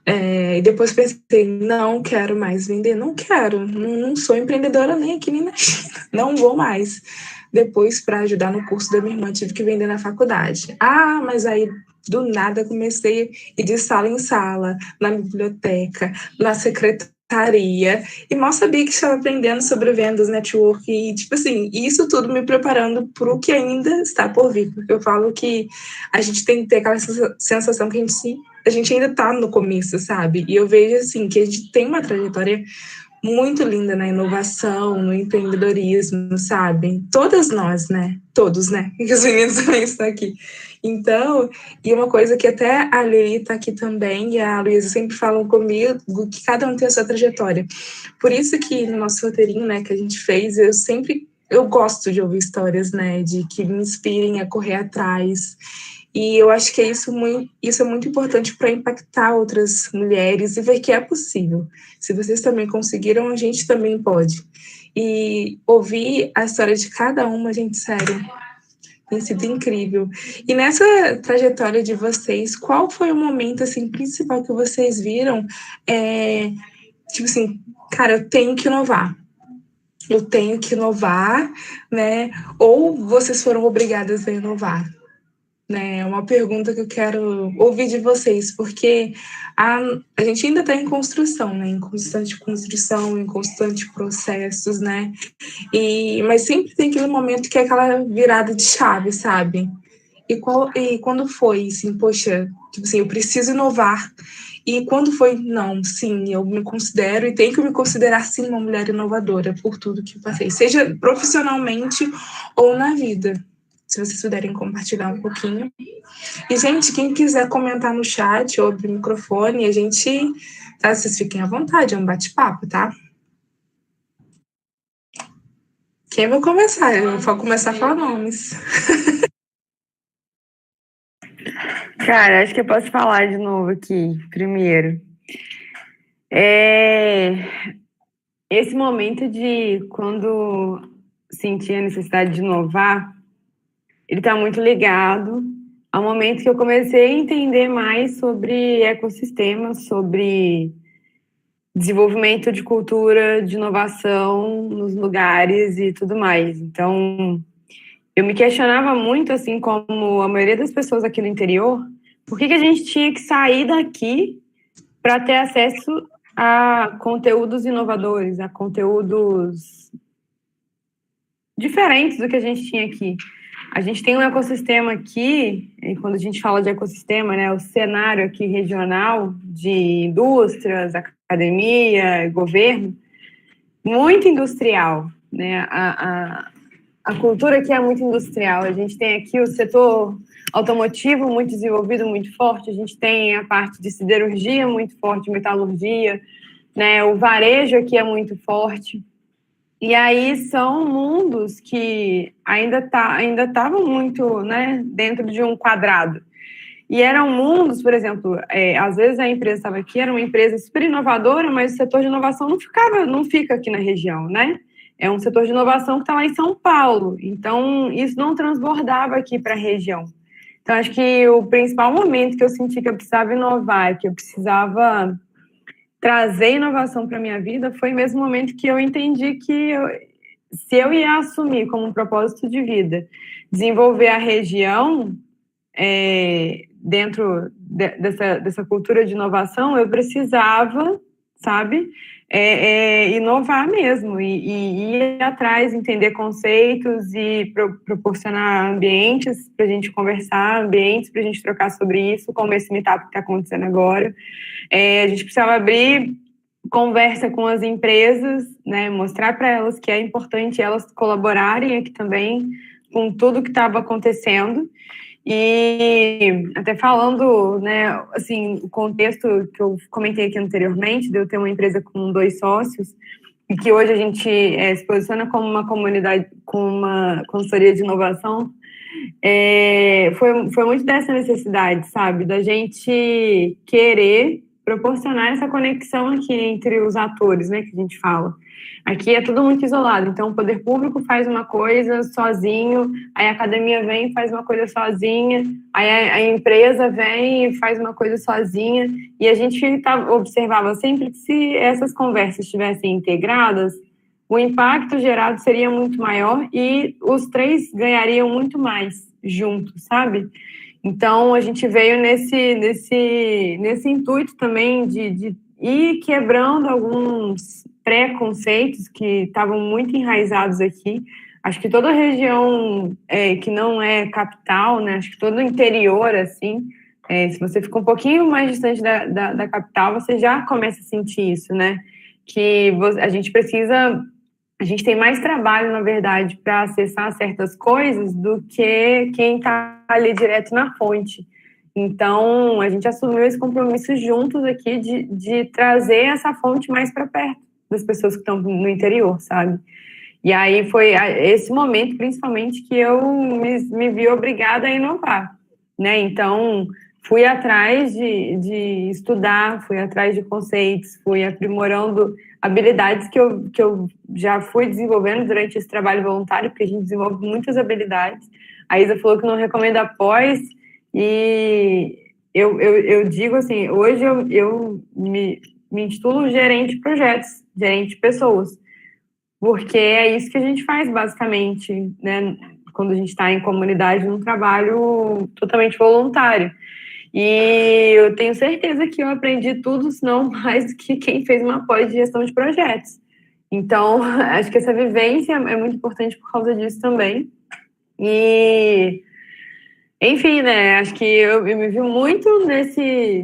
E depois pensei, não quero mais vender, não quero, não sou empreendedora nem aqui nem na China, não vou mais. Depois, para ajudar no curso da minha irmã, tive que vender na faculdade. Ah, mas aí do nada comecei a ir de sala em sala, na biblioteca, na secretaria, e mal sabia que estava aprendendo sobre vendas, network, e tipo assim, isso tudo me preparando para o que ainda está por vir, porque eu falo que a gente tem que ter aquela sensação que a gente ainda está no começo, sabe? E eu vejo assim que a gente tem uma trajetória muito linda na inovação, no empreendedorismo, sabe? Todas nós, né? Todos, né? E os meninos também estão aqui. Então, e uma coisa que até a Lili está aqui também, e a Luísa sempre falam comigo, que cada um tem a sua trajetória. Por isso que no nosso roteirinho, né, que a gente fez, eu gosto de ouvir histórias, né, de que me inspirem a correr atrás. E eu acho que isso é muito importante para impactar outras mulheres e ver que é possível. Se vocês também conseguiram, a gente também pode. E ouvir a história de cada uma, gente, sério, tem sido incrível. E nessa trajetória de vocês, qual foi o momento, assim, principal que vocês viram? Tipo assim, cara, eu tenho que inovar. Eu tenho que inovar, né? Ou vocês foram obrigadas a inovar? Né, é uma pergunta que eu quero ouvir de vocês, porque a gente ainda está em construção, né, em constante construção, em constante processos, né, mas sempre tem aquele momento que é aquela virada de chave, sabe? E quando foi, assim, poxa, tipo assim, eu preciso inovar. E quando foi, não, sim, eu me considero e tenho que me considerar, sim, uma mulher inovadora por tudo que eu passei, seja profissionalmente ou na vida. Se vocês puderem compartilhar um pouquinho. E, gente, quem quiser comentar no chat ou abrir o microfone, a gente, tá? Vocês fiquem à vontade, é um bate-papo, tá? Quem vai começar? Eu vou começar a falar nomes. Cara, acho que eu posso falar de novo aqui, primeiro. Esse momento de quando senti a necessidade de inovar, ele está muito ligado ao momento que eu comecei a entender mais sobre ecossistemas, sobre desenvolvimento de cultura, de inovação nos lugares e tudo mais. Então, eu me questionava muito, assim como a maioria das pessoas aqui no interior, por que a gente tinha que sair daqui para ter acesso a conteúdos inovadores, a conteúdos diferentes do que a gente tinha aqui. a gente tem um ecossistema aqui, e quando a gente fala de ecossistema, né, o cenário aqui regional de indústrias, academia, governo, muito industrial, né? A cultura aqui é muito industrial. A gente tem aqui o setor automotivo muito desenvolvido, muito forte. A gente tem a parte de siderurgia muito forte, metalurgia, né? O varejo aqui é muito forte. E aí são mundos que ainda estavam muito, né, dentro de um quadrado. E eram mundos, por exemplo, às vezes a empresa estava aqui, era uma empresa super inovadora, mas o setor de inovação não fica aqui na região, né? É um setor de inovação que está lá em São Paulo. Então, isso não transbordava aqui para a região. Então, acho que o principal momento que eu senti que eu precisava inovar, que eu precisava trazer inovação para a minha vida, foi mesmo o momento que eu entendi que se eu ia assumir como um propósito de vida, desenvolver a região dentro dessa cultura de inovação, eu precisava, sabe, inovar mesmo e ir atrás, entender conceitos e proporcionar ambientes para a gente conversar, ambientes para a gente trocar sobre isso, como esse meetup que está acontecendo agora. A gente precisava abrir conversa com as empresas, né, mostrar para elas que é importante elas colaborarem aqui também com tudo que estava acontecendo. E até falando, né, assim, o contexto que eu comentei aqui anteriormente, de eu ter uma empresa com 2 sócios, e que hoje a gente se posiciona como uma comunidade, com uma consultoria de inovação, foi muito dessa necessidade, sabe, da gente querer proporcionar essa conexão aqui entre os atores, né, que a gente fala. Aqui é tudo muito isolado, então o poder público faz uma coisa sozinho, aí a academia vem e faz uma coisa sozinha, aí a empresa vem e faz uma coisa sozinha, e a gente observava sempre que se essas conversas estivessem integradas, o impacto gerado seria muito maior e os 3 ganhariam muito mais juntos, sabe? Então, a gente veio nesse intuito também de ir quebrando alguns preconceitos que estavam muito enraizados aqui. Acho que toda região que não é capital, né? Acho que todo o interior, assim, se você fica um pouquinho mais distante da capital, você já começa a sentir isso, né? Que a gente tem mais trabalho, na verdade, para acessar certas coisas do que quem está ali direto na fonte. Então, a gente assumiu esse compromisso juntos aqui de trazer essa fonte mais para perto das pessoas que estão no interior, sabe? E aí foi esse momento, principalmente, que eu me vi obrigada a inovar, né? Então, fui atrás de estudar, fui atrás de conceitos, fui aprimorando habilidades que eu já fui desenvolvendo durante esse trabalho voluntário, porque a gente desenvolve muitas habilidades. A Isa falou que não recomenda pós, e eu digo assim, hoje eu me intitulo gerente de projetos, gerente de pessoas, porque é isso que a gente faz, basicamente, né, quando a gente está em comunidade, num trabalho totalmente voluntário. E eu tenho certeza que eu aprendi tudo, se não mais do que quem fez uma pós de gestão de projetos. Então, acho que essa vivência é muito importante por causa disso também. E, enfim, né, acho que eu me vi muito nesse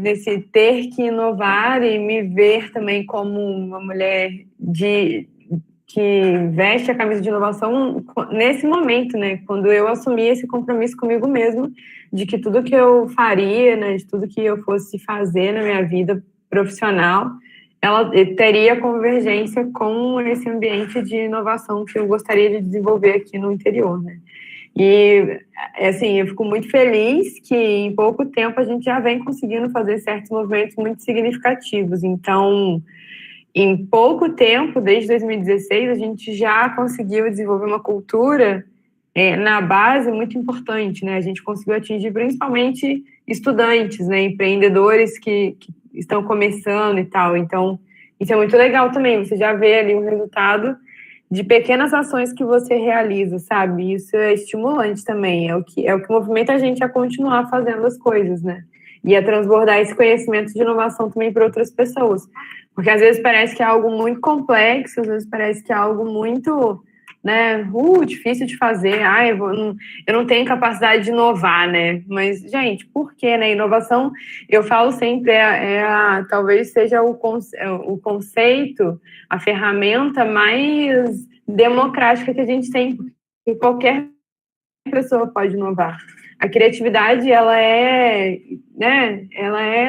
ter que inovar e me ver também como uma mulher que veste a camisa de inovação nesse momento, né, quando eu assumi esse compromisso comigo mesma, de que tudo que eu faria, né, de tudo que eu fosse fazer na minha vida profissional, ela teria convergência com esse ambiente de inovação que eu gostaria de desenvolver aqui no interior, né. E, assim, eu fico muito feliz que em pouco tempo a gente já vem conseguindo fazer certos movimentos muito significativos. Então, em pouco tempo, desde 2016, a gente já conseguiu desenvolver uma cultura na base muito importante, né? A gente conseguiu atingir principalmente estudantes, né? Empreendedores que estão começando e tal. Então, isso é muito legal também. Você já vê ali o resultado de pequenas ações que você realiza, sabe? Isso é estimulante também. É o que movimenta a gente a continuar fazendo as coisas, né? E a transbordar esse conhecimento de inovação também para outras pessoas. Porque às vezes parece que é algo muito complexo, às vezes parece que é algo muito né? Difícil de fazer, eu não tenho capacidade de inovar, né? Mas, gente, por quê, né? Inovação, eu falo sempre, talvez seja o conceito, a ferramenta mais democrática que a gente tem, porque qualquer pessoa pode inovar. A criatividade, ela é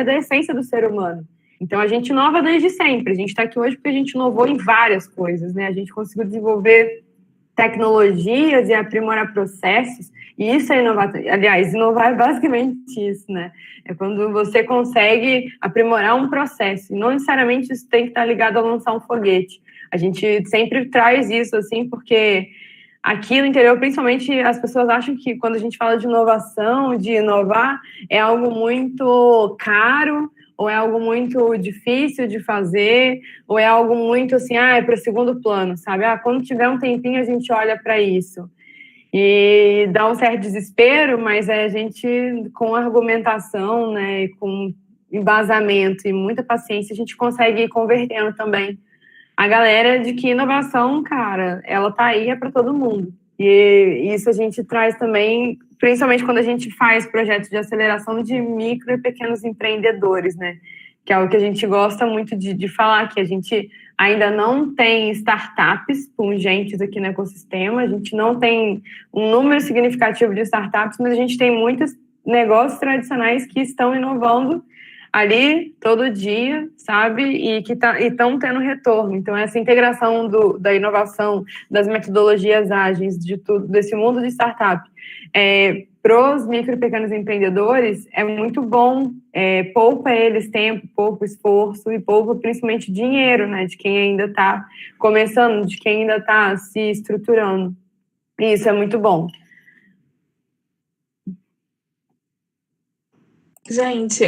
da essência do ser humano. Então, a gente inova desde sempre. A gente está aqui hoje porque a gente inovou em várias coisas, né? A gente conseguiu desenvolver tecnologias e aprimorar processos, e isso é inovar. Aliás, inovar é basicamente isso, né? É quando você consegue aprimorar um processo, e não necessariamente isso tem que estar ligado a lançar um foguete. A gente sempre traz isso, assim, porque aqui no interior, principalmente, as pessoas acham que quando a gente fala de inovação, de inovar, é algo muito caro, ou é algo muito difícil de fazer, ou é algo muito assim, é para segundo plano, sabe? Quando tiver um tempinho a gente olha para isso. E dá um certo desespero, mas a gente, com argumentação, né, com embasamento e muita paciência, a gente consegue ir convertendo também a galera de que inovação, cara, ela tá aí, é para todo mundo. E isso a gente traz também, principalmente quando a gente faz projetos de aceleração de micro e pequenos empreendedores, né? Que é o que a gente gosta muito de falar, que a gente ainda não tem startups pungentes aqui no ecossistema, a gente não tem um número significativo de startups, mas a gente tem muitos negócios tradicionais que estão inovando ali todo dia, sabe? E que estão tendo retorno. Então, essa integração da inovação, das metodologias ágeis, de tudo, desse mundo de startup, para os micro e pequenos empreendedores, é muito bom. Poupa eles tempo, poupa esforço e poupa principalmente dinheiro, né? De quem ainda está começando, de quem ainda está se estruturando. E isso é muito bom. Gente,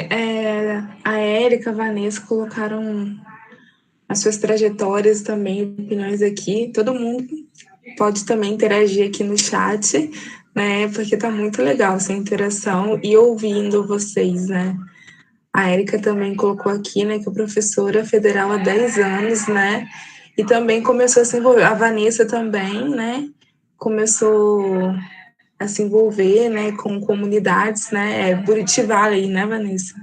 a Érica, a Vanessa colocaram as suas trajetórias também, opiniões aqui. Todo mundo pode também interagir aqui no chat, né? Porque tá muito legal essa interação e ouvindo vocês, né? A Érica também colocou aqui, né, que é professora federal há 10 anos, né? E também começou a se envolver. A Vanessa também, né? Começou a se envolver, né, com comunidades, né, Buriti Valley, né, Vanessa?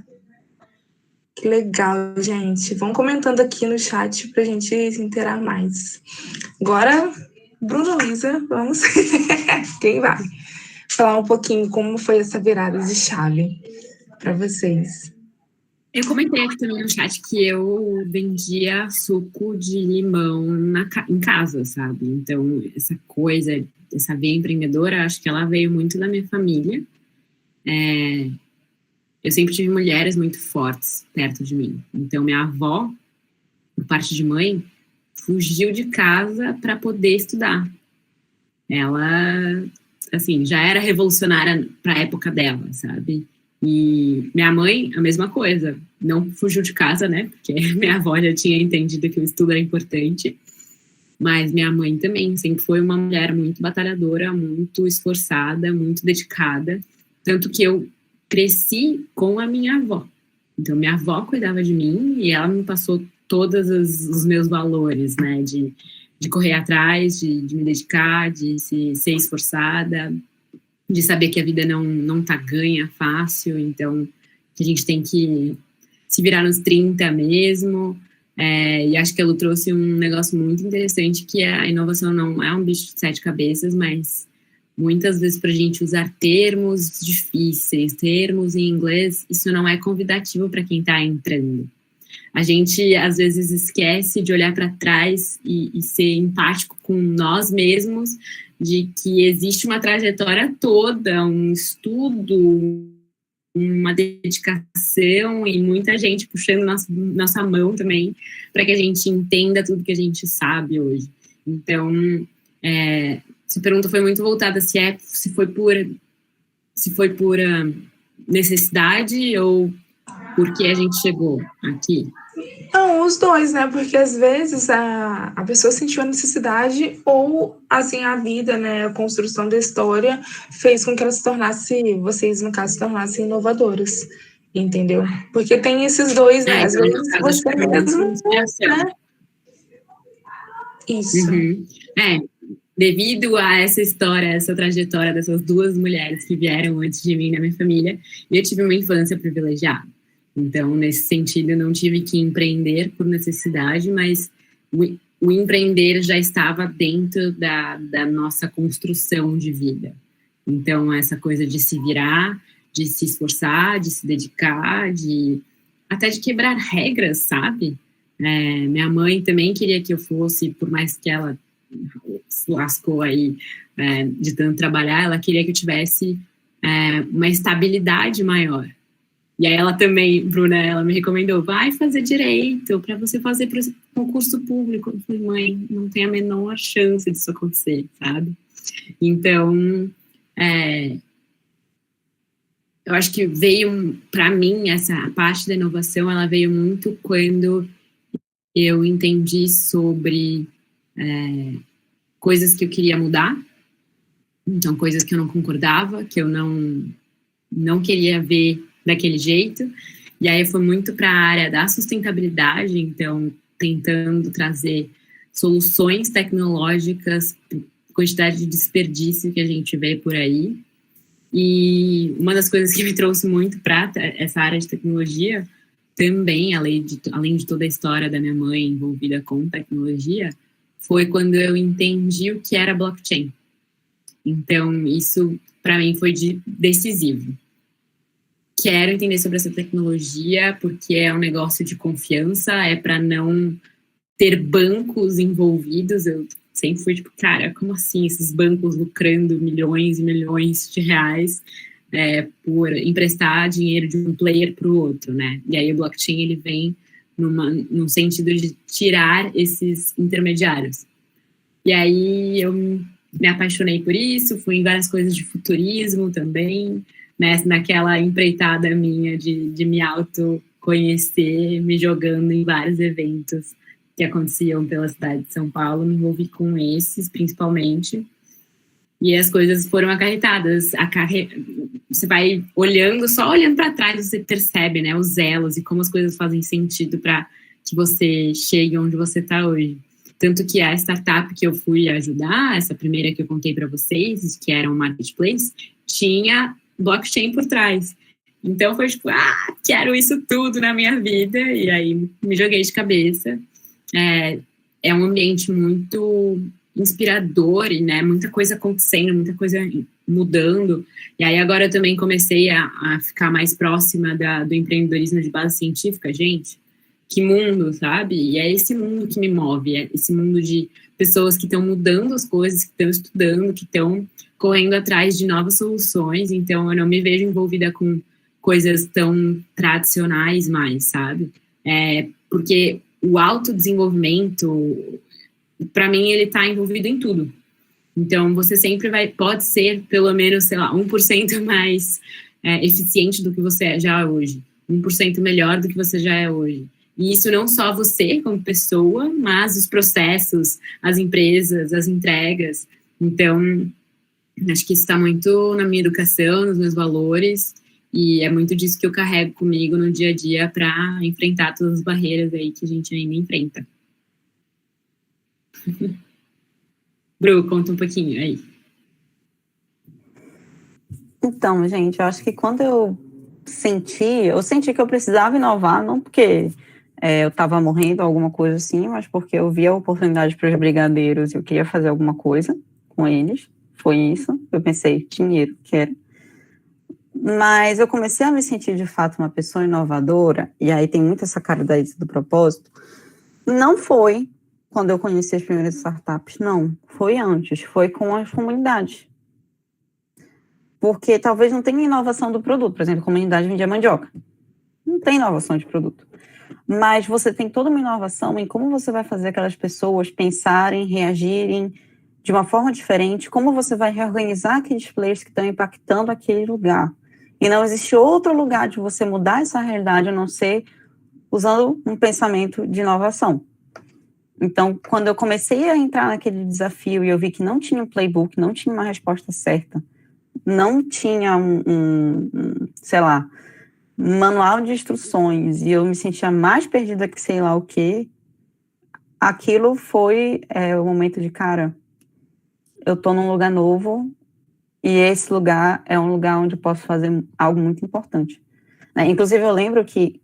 Que legal, gente. Vão comentando aqui no chat pra gente se interar mais. Agora, Bruna Luiza, vamos quem vai falar um pouquinho como foi essa virada de chave para vocês. Eu comentei aqui também no chat que eu vendia suco de limão em casa, sabe? Então, essa veia empreendedora, acho que ela veio muito da minha família. Eu sempre tive mulheres muito fortes perto de mim. Então, minha avó, por parte de mãe, fugiu de casa para poder estudar. Ela, assim, já era revolucionária para a época dela, sabe? E minha mãe, a mesma coisa. Não fugiu de casa, né? Porque minha avó já tinha entendido que o estudo era importante. Mas minha mãe também sempre foi uma mulher muito batalhadora, muito esforçada, muito dedicada. Tanto que eu cresci com a minha avó. Então, minha avó cuidava de mim e ela me passou todos os meus valores, né? De correr atrás, de me dedicar, de ser esforçada, de saber que a vida não tá ganha fácil, então que a gente tem que se virar nos 30 mesmo. E acho que ela trouxe um negócio muito interessante, que a inovação não é um bicho de 7 cabeças, mas muitas vezes para a gente usar termos difíceis, termos em inglês, isso não é convidativo para quem está entrando. A gente, às vezes, esquece de olhar para trás e ser empático com nós mesmos, de que existe uma trajetória toda, um estudo, uma dedicação e muita gente puxando nossa mão também para que a gente entenda tudo que a gente sabe hoje. Então, essa pergunta foi muito voltada se foi por necessidade ou porque a gente chegou aqui. Não, os dois, né? Porque às vezes a pessoa sentiu a necessidade ou, assim, a vida, né? A construção da história fez com que ela vocês, no caso, se tornassem inovadoras, entendeu? Porque tem esses dois, né? Às vezes você mesmo, né? Isso. Uhum. devido a essa história, essa trajetória dessas duas mulheres que vieram antes de mim na minha família, eu tive uma infância privilegiada. Então, nesse sentido, eu não tive que empreender por necessidade, mas o empreender já estava dentro da nossa construção de vida. Então, essa coisa de se virar, de se esforçar, de se dedicar, até de quebrar regras, sabe? Minha mãe também queria que eu fosse, por mais que ela se lascou aí de tanto trabalhar, ela queria que eu tivesse uma estabilidade maior. E aí ela também, Bruna, ela me recomendou, vai fazer direito para você fazer concurso público. Eu falei, mãe, não tem a menor chance disso acontecer, sabe? Então, eu acho que veio, para mim, essa parte da inovação, ela veio muito quando eu entendi sobre coisas que eu queria mudar, então coisas que eu não concordava, que eu não queria ver daquele jeito, e aí foi muito para a área da sustentabilidade, então tentando trazer soluções tecnológicas, quantidade de desperdício que a gente vê por aí, e uma das coisas que me trouxe muito para essa área de tecnologia, também, além de toda a história da minha mãe envolvida com tecnologia, foi quando eu entendi o que era blockchain. Então, isso, para mim, foi decisivo. Quero entender sobre essa tecnologia, porque é um negócio de confiança, é para não ter bancos envolvidos. Eu sempre fui tipo, cara, como assim esses bancos lucrando milhões e milhões de reais por emprestar dinheiro de um player para o outro, né? E aí o blockchain, ele vem num sentido de tirar esses intermediários. E aí eu me apaixonei por isso, fui em várias coisas de futurismo também, né, naquela empreitada minha de me autoconhecer, me jogando em vários eventos que aconteciam pela cidade de São Paulo, me envolvi com esses, principalmente, e as coisas foram acarretadas. Você vai só olhando para trás, você percebe, né, os elos e como as coisas fazem sentido para que você chegue onde você está hoje. Tanto que a startup que eu fui ajudar, essa primeira que eu contei para vocês, que era um marketplace, tinha blockchain por trás. Então foi tipo, quero isso tudo na minha vida, e aí me joguei de cabeça. É um ambiente muito inspirador, e, né, muita coisa acontecendo, muita coisa mudando, e aí agora eu também comecei a ficar mais próxima do empreendedorismo de base científica, gente. Que mundo, sabe? E é esse mundo que me move, é esse mundo de pessoas que estão mudando as coisas, que estão estudando, que estão correndo atrás de novas soluções. Então, eu não me vejo envolvida com coisas tão tradicionais mais, sabe? Porque o autodesenvolvimento, para mim, ele está envolvido em tudo. Então, você sempre pode ser, pelo menos, sei lá, 1% mais eficiente do que você já é hoje. 1% melhor do que você já é hoje. E isso não só você como pessoa, mas os processos, as empresas, as entregas. Então, acho que isso está muito na minha educação, nos meus valores, e é muito disso que eu carrego comigo no dia a dia para enfrentar todas as barreiras aí que a gente ainda enfrenta. Bru, conta um pouquinho aí. Então, gente, eu acho que quando eu senti que eu precisava inovar, não porque eu estava morrendo, alguma coisa assim, mas porque eu via a oportunidade para os brigadeiros e eu queria fazer alguma coisa com eles. Foi isso. Eu pensei, dinheiro, quero. Mas eu comecei a me sentir, de fato, uma pessoa inovadora, e aí tem muito essa cara do propósito. Não foi quando eu conheci as primeiras startups, não. Foi antes, foi com as comunidades. Porque talvez não tenha inovação do produto. Por exemplo, a comunidade vendia mandioca. Não tem inovação de produto. Mas você tem toda uma inovação em como você vai fazer aquelas pessoas pensarem, reagirem de uma forma diferente, como você vai reorganizar aqueles players que estão impactando aquele lugar. E não existe outro lugar de você mudar essa realidade a não ser usando um pensamento de inovação. Então, quando eu comecei a entrar naquele desafio e eu vi que não tinha um playbook, não tinha uma resposta certa, não tinha sei lá, um manual de instruções, e eu me sentia mais perdida que sei lá o quê, aquilo foi o momento de, cara, eu estou num lugar novo e esse lugar é um lugar onde eu posso fazer algo muito importante. Né? Inclusive, eu lembro que,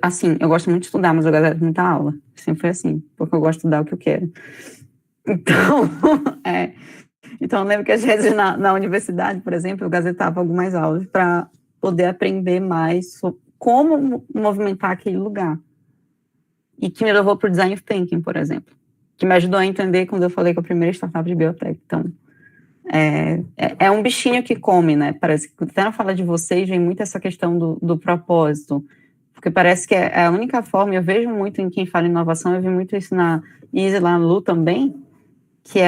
assim, eu gosto muito de estudar, mas eu gosto muita aula. Sempre foi assim, porque eu gosto de estudar o que eu quero. Então, então eu lembro que às vezes na universidade, por exemplo, eu gazetava algumas aulas para poder aprender mais sobre como movimentar aquele lugar. E que me levou para o Design Thinking, por exemplo, que me ajudou a entender quando eu falei com a primeira startup de biotech. Então, é um bichinho que come, né? Parece que até na fala de vocês vem muito essa questão do propósito, porque parece que é a única forma, eu vejo muito em quem fala inovação, eu vi muito isso na Izzy, lá no Lu também, que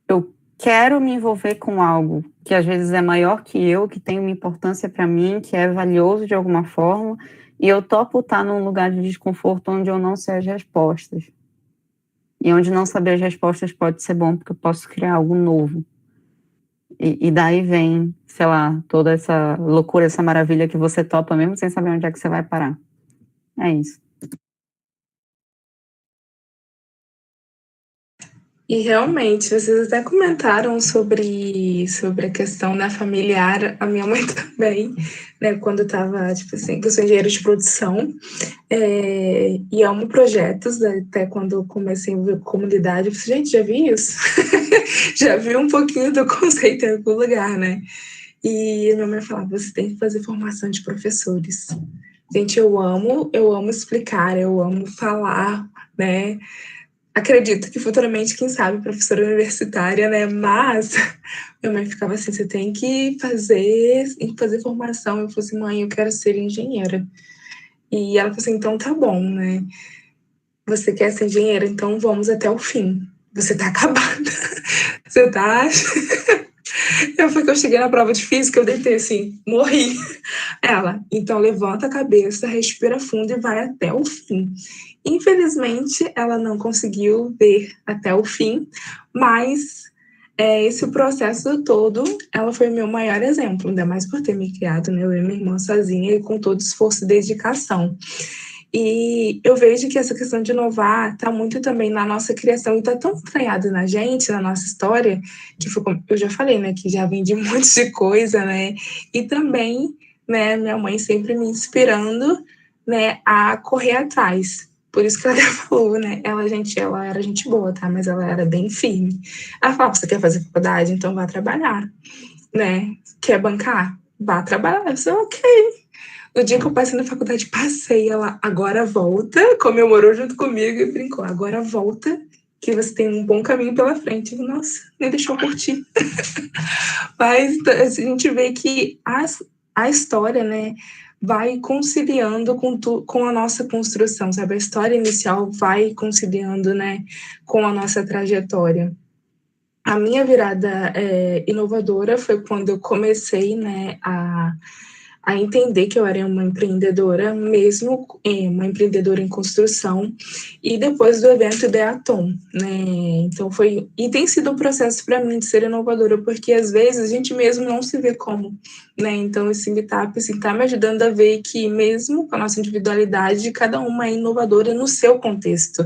eu quero me envolver com algo que às vezes é maior que eu, que tem uma importância para mim, que é valioso de alguma forma, e eu topo estar num lugar de desconforto onde eu não sei as respostas. E onde não saber as respostas pode ser bom, porque eu posso criar algo novo. E daí vem, sei lá, toda essa loucura, essa maravilha que você topa mesmo sem saber onde é que você vai parar. É isso. E realmente, vocês até comentaram sobre a questão da familiar, a minha mãe também, né, quando estava, tipo assim, que eu sou engenheiro de produção, e amo projetos, né, até quando eu comecei a ver comunidade, eu falei, gente, já vi isso? Já vi um pouquinho do conceito em algum lugar, né? E minha mãe falava, você tem que fazer formação de professores. Gente, eu amo explicar, eu amo falar, né? Acredito que futuramente, quem sabe, professora universitária, né? Mas minha mãe ficava assim, você tem que fazer formação. Eu falei assim, mãe, eu quero ser engenheira. E ela falou assim, então tá bom, né? Você quer ser engenheira, então vamos até o fim. Você tá acabada. Você tá... Eu cheguei na prova de física, eu deitei assim, morri. Ela, então levanta a cabeça, respira fundo e vai até o fim. Infelizmente, ela não conseguiu ver até o fim, mas esse processo todo, ela foi o meu maior exemplo, ainda mais por ter me criado, né, eu e minha irmã sozinha e com todo esforço e dedicação. E eu vejo que essa questão de inovar está muito também na nossa criação e está tão entranhado na gente, na nossa história, que foi como eu já falei, né, que já vim de um monte de coisa, né, e também, né, minha mãe sempre me inspirando, né, a correr atrás. Por isso que ela até falou, né, ela era gente boa, tá, mas ela era bem firme. Ela falava, você quer fazer faculdade? Então vá trabalhar, né, quer bancar? Vá trabalhar. Eu falei, ok. No dia que eu passei na faculdade, passei, ela agora volta, comemorou junto comigo e brincou, agora volta, que você tem um bom caminho pela frente. Eu, nossa, nem deixou eu curtir. Mas a gente vê que a história, né, vai conciliando com a nossa construção, sabe? A história inicial vai conciliando, né, com a nossa trajetória. A minha virada inovadora foi quando eu comecei, né, a entender que eu era uma empreendedora, mesmo uma empreendedora em construção, e depois do evento Ideatom, né? Então e tem sido um processo para mim de ser inovadora, porque às vezes a gente mesmo não se vê como, né? Então esse meetup assim, tá me ajudando a ver que mesmo com a nossa individualidade, cada uma é inovadora no seu contexto.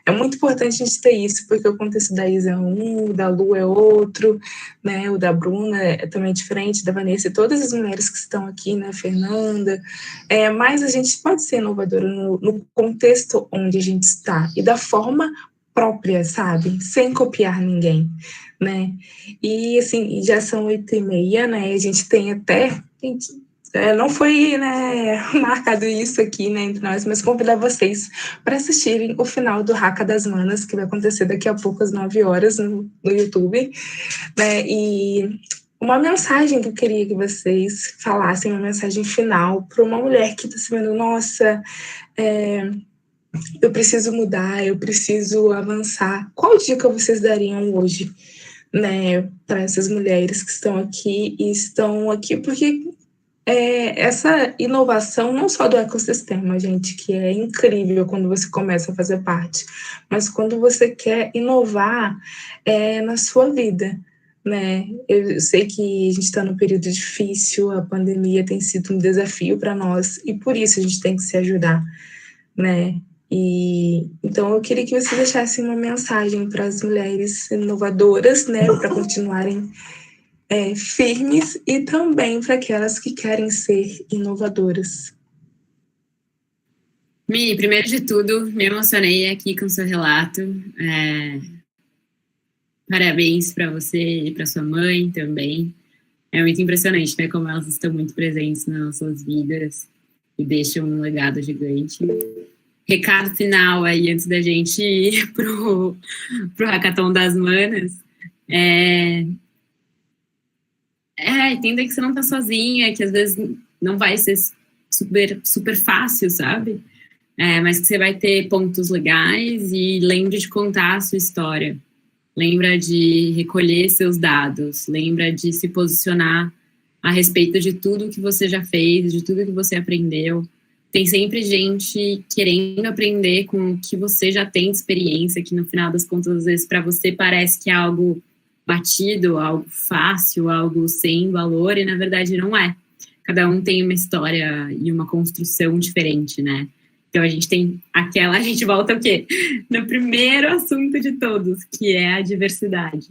É muito importante a gente ter isso, porque o contexto da Isa é um, o da Lu é outro, né? O da Bruna é também diferente, da Vanessa e todas as mulheres que estão aqui, né? Fernanda. Mas a gente pode ser inovadora no contexto onde a gente está e da forma própria, sabe? Sem copiar ninguém, né? E, assim, já são 8h30, né? A gente tem até... não foi, né, marcado isso aqui, né, entre nós, mas convidar vocês para assistirem o final do Haka das Manas, que vai acontecer daqui a pouco às 9 horas no YouTube, né, e uma mensagem que eu queria que vocês falassem, uma mensagem final para uma mulher que está se vendo, nossa, eu preciso mudar, eu preciso avançar. Qual dica vocês dariam hoje, né, para essas mulheres que estão aqui porque essa inovação não só do ecossistema, gente, que é incrível quando você começa a fazer parte, mas quando você quer inovar na sua vida, né? Eu sei que a gente está num período difícil, a pandemia tem sido um desafio para nós e por isso a gente tem que se ajudar, né? E então eu queria que você deixasse uma mensagem para as mulheres inovadoras, né, para continuarem firmes, e também para aquelas que querem ser inovadoras. Mi, primeiro de tudo, me emocionei aqui com o seu relato. Parabéns para você e para sua mãe também. É muito impressionante, né, como elas estão muito presentes nas nossas vidas e deixam um legado gigante. Recado final aí, antes da gente ir pro Hackathon das Manas. Entenda que você não tá sozinha, que às vezes não vai ser super fácil, sabe? Mas que você vai ter pontos legais, e lembre de contar a sua história. Lembra de recolher seus dados, lembra de se posicionar a respeito de tudo que você já fez, de tudo que você aprendeu. Tem sempre gente querendo aprender com o que você já tem de experiência, que no final das contas, às vezes, para você parece que é algo batido, algo fácil, algo sem valor, e na verdade não é. Cada um tem uma história e uma construção diferente, né? Então a gente volta o quê? No primeiro assunto de todos, que é a diversidade.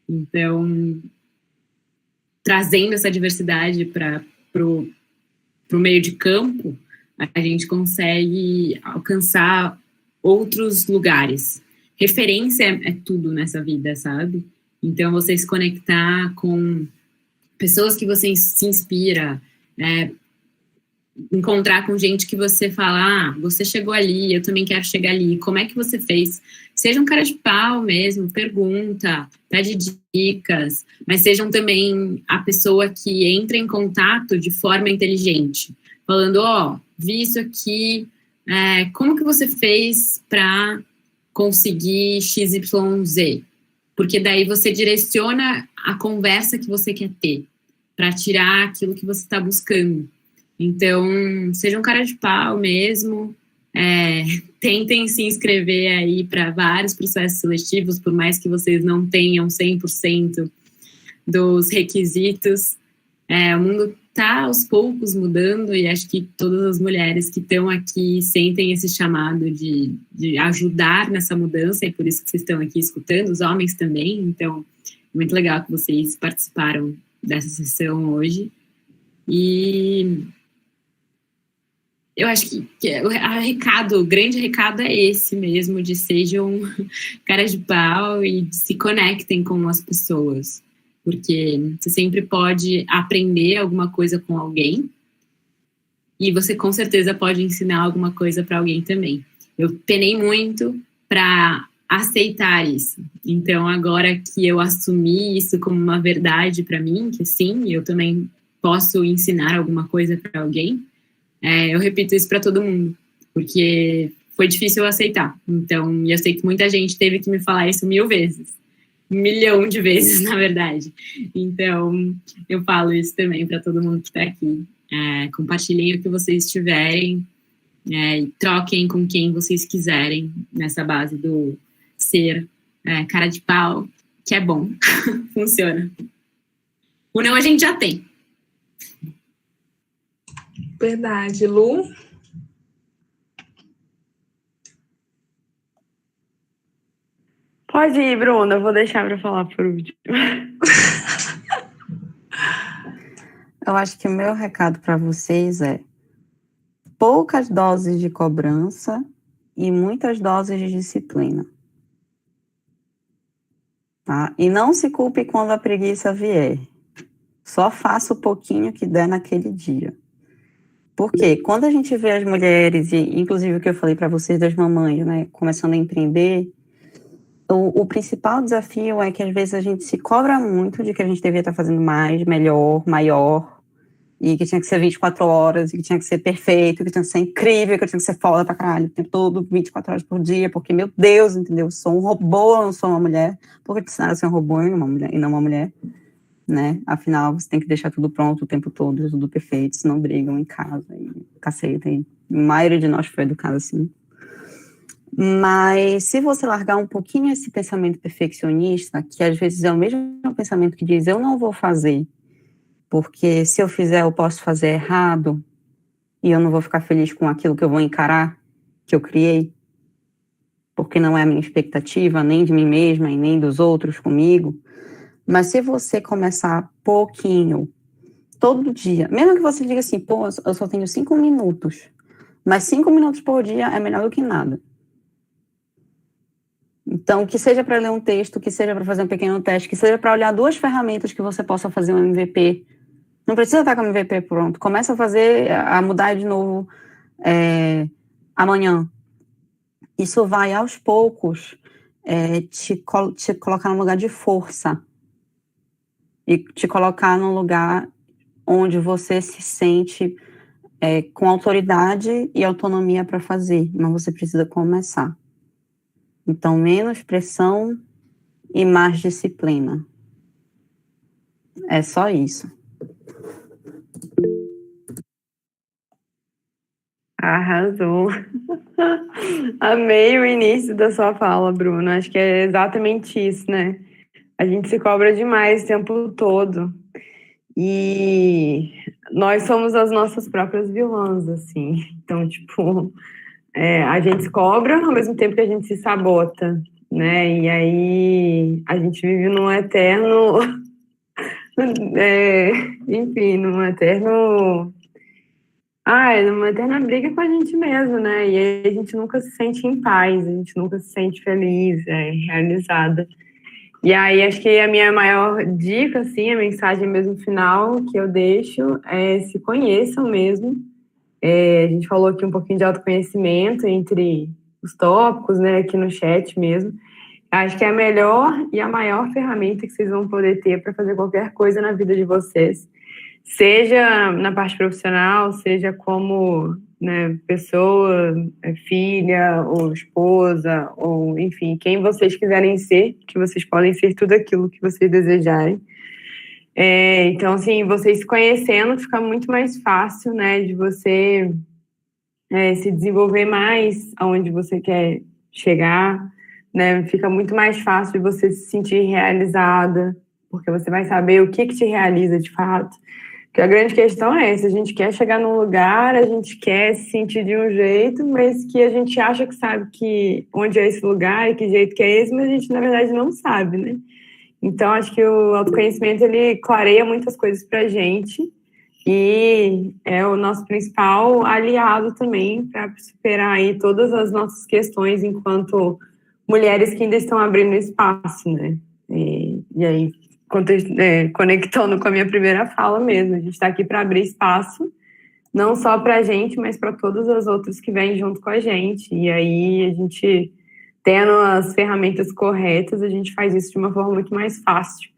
Então, trazendo essa diversidade para o meio de campo, a gente consegue alcançar outros lugares. Referência é tudo nessa vida, sabe? Então, você se conectar com pessoas que você se inspira, encontrar com gente que você fala, você chegou ali, eu também quero chegar ali, como é que você fez? Seja um cara de pau mesmo, pergunta, pede dicas, mas sejam também a pessoa que entra em contato de forma inteligente, falando, vi isso aqui, como que você fez para conseguir XYZ? Porque daí você direciona a conversa que você quer ter, para tirar aquilo que você está buscando. Então, seja um cara de pau mesmo, tentem se inscrever aí para vários processos seletivos, por mais que vocês não tenham 100% dos requisitos. O mundo está aos poucos mudando, e acho que todas as mulheres que estão aqui sentem esse chamado de ajudar nessa mudança, e por isso que vocês estão aqui escutando, os homens também. Então, muito legal que vocês participaram dessa sessão hoje. E eu acho que o grande recado é esse mesmo, de sejam caras de pau e se conectem com as pessoas, porque você sempre pode aprender alguma coisa com alguém, e você com certeza pode ensinar alguma coisa para alguém também. Eu penei muito para aceitar isso, então agora que eu assumi isso como uma verdade para mim, que sim, eu também posso ensinar alguma coisa para alguém, eu repito isso para todo mundo, porque foi difícil eu aceitar. Então, eu sei que muita gente teve que me falar isso 1000 vezes. 1 milhão de vezes, na verdade. Então, eu falo isso também para todo mundo que está aqui. Compartilhem o que vocês tiverem, e troquem com quem vocês quiserem nessa base do ser cara de pau, que é bom, funciona. O não a gente já tem. Verdade. Lu? Pode ir, Bruna, eu vou deixar para falar por último. Eu acho que o meu recado para vocês é poucas doses de cobrança e muitas doses de disciplina. Tá? E não se culpe quando a preguiça vier. Só faça o pouquinho que der naquele dia. Porque quando a gente vê as mulheres, e inclusive o que eu falei para vocês das mamães, né, começando a empreender, o principal desafio é que às vezes a gente se cobra muito de que a gente deveria estar fazendo mais, melhor, maior, e que tinha que ser 24 horas, e que tinha que ser perfeito, que tinha que ser incrível, que tinha que ser foda pra caralho o tempo todo, 24 horas por dia, porque, meu Deus, entendeu? Eu sou um robô, eu não sou uma mulher. Por que ensinaram a ser um robô e não uma mulher? Né? Afinal, você tem que deixar tudo pronto o tempo todo, tudo perfeito, senão brigam em casa e caceta. E a maioria de nós foi educada assim. Mas se você largar um pouquinho esse pensamento perfeccionista, que às vezes é o mesmo pensamento que diz, eu não vou fazer, porque se eu fizer eu posso fazer errado, e eu não vou ficar feliz com aquilo que eu vou encarar, que eu criei, porque não é a minha expectativa, nem de mim mesma e nem dos outros comigo. Mas se você começar pouquinho, todo dia, mesmo que você diga assim, pô, eu só tenho 5 minutos, mas 5 minutos por dia é melhor do que nada. Então, que seja para ler um texto, que seja para fazer um pequeno teste, que seja para olhar 2 ferramentas que você possa fazer um MVP. Não precisa estar com o MVP pronto. Começa a fazer, a mudar de novo amanhã. Isso vai, aos poucos, te colocar num lugar de força. E te colocar num lugar onde você se sente com autoridade e autonomia para fazer. Mas você precisa começar. Então, menos pressão e mais disciplina. É só isso. Arrasou. Amei o início da sua fala, Bruno. Acho que é exatamente isso, né? A gente se cobra demais o tempo todo. E nós somos as nossas próprias vilãs, assim. Então, tipo, a gente se cobra ao mesmo tempo que a gente se sabota, né? E aí a gente vive num eterno... enfim, numa eterna briga com a gente mesmo, né? E aí a gente nunca se sente em paz, a gente nunca se sente feliz, realizada. E aí acho que a minha maior dica, assim, a mensagem mesmo final que eu deixo é se conheçam mesmo. A gente falou aqui um pouquinho de autoconhecimento entre os tópicos, né, aqui no chat mesmo. Acho que é a melhor e a maior ferramenta que vocês vão poder ter para fazer qualquer coisa na vida de vocês. Seja na parte profissional, seja como, né, pessoa, filha ou esposa, ou enfim, quem vocês quiserem ser, que vocês podem ser tudo aquilo que vocês desejarem. Então, assim, vocês se conhecendo fica muito mais fácil, né, de você se desenvolver mais aonde você quer chegar, né, fica muito mais fácil de você se sentir realizada, porque você vai saber o que te realiza de fato. Porque a grande questão é essa, a gente quer chegar num lugar, a gente quer se sentir de um jeito, mas que a gente acha que sabe que onde é esse lugar e que jeito que é esse, mas a gente, na verdade, não sabe, né? Então, acho que o autoconhecimento, ele clareia muitas coisas pra gente e é o nosso principal aliado também para superar aí todas as nossas questões enquanto mulheres que ainda estão abrindo espaço, né? E aí, conectando com a minha primeira fala mesmo, a gente está aqui para abrir espaço, não só para a gente, mas para todas as outras que vêm junto com a gente. E aí, a gente, tendo as ferramentas corretas, a gente faz isso de uma forma muito mais fácil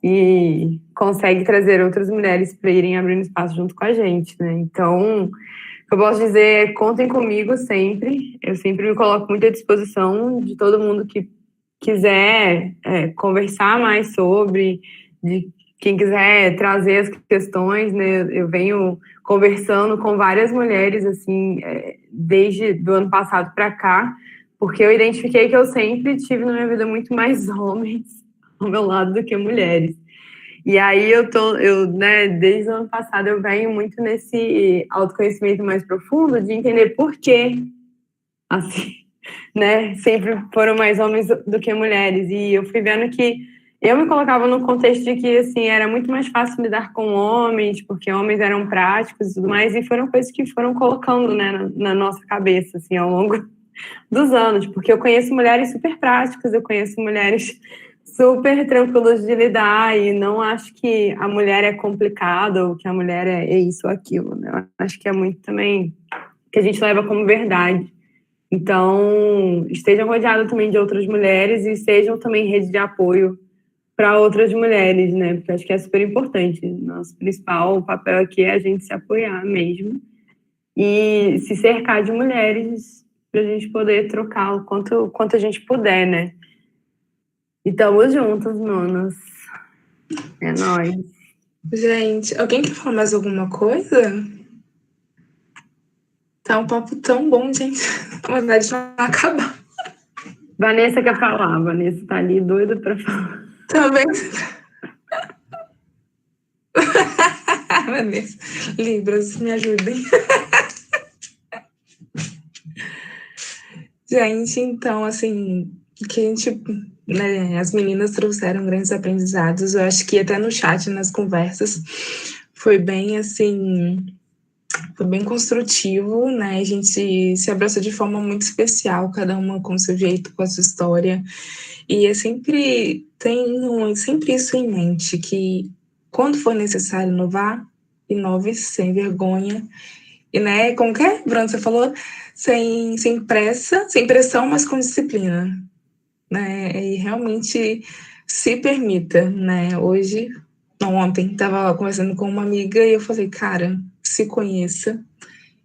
e consegue trazer outras mulheres para irem abrindo espaço junto com a gente, né? Então, o que eu posso dizer é, contem comigo sempre. Eu sempre me coloco muito à disposição de todo mundo que quiser conversar mais sobre, de quem quiser trazer as questões, né? Eu venho conversando com várias mulheres, assim, desde do ano passado para cá, porque eu identifiquei que eu sempre tive na minha vida muito mais homens ao meu lado do que mulheres. E aí né, desde o ano passado eu venho muito nesse autoconhecimento mais profundo de entender por quê, assim, né, sempre foram mais homens do que mulheres, e eu fui vendo que eu me colocava no contexto de que, assim, era muito mais fácil lidar com homens, porque homens eram práticos e tudo mais, e foram coisas que foram colocando, né, na nossa cabeça, assim, ao longo dos anos, porque eu conheço mulheres super práticas, eu conheço mulheres super tranquilas de lidar, e não acho que a mulher é complicada, ou que a mulher é isso ou aquilo, né, eu acho que é muito também que a gente leva como verdade. Então, estejam rodeados também de outras mulheres e sejam também rede de apoio para outras mulheres, né? Porque acho que é super importante. Nosso principal papel aqui é a gente se apoiar mesmo e se cercar de mulheres para a gente poder trocar o quanto a gente puder, né? E estamos juntas, manas. É nóis. Gente, alguém quer falar mais alguma coisa? Tá um papo tão bom, gente. A vontade de não acabar. Vanessa quer falar. Vanessa tá ali doida para falar. Também. Vanessa, Libras, me ajudem. Gente, então, assim, que a gente, né, as meninas trouxeram grandes aprendizados. Eu acho que até no chat, nas conversas, foi bem, assim, foi bem construtivo, né? A gente se abraçou de forma muito especial, cada uma com o seu jeito, com a sua história. E é sempre, tenho sempre isso em mente, que quando for necessário inovar, inove sem vergonha. E, né, como que é, Bruno, você falou? Sem pressa, sem pressão, mas com disciplina, né? E realmente se permita, né? Hoje, não, ontem, estava conversando com uma amiga e eu falei, cara, se conheça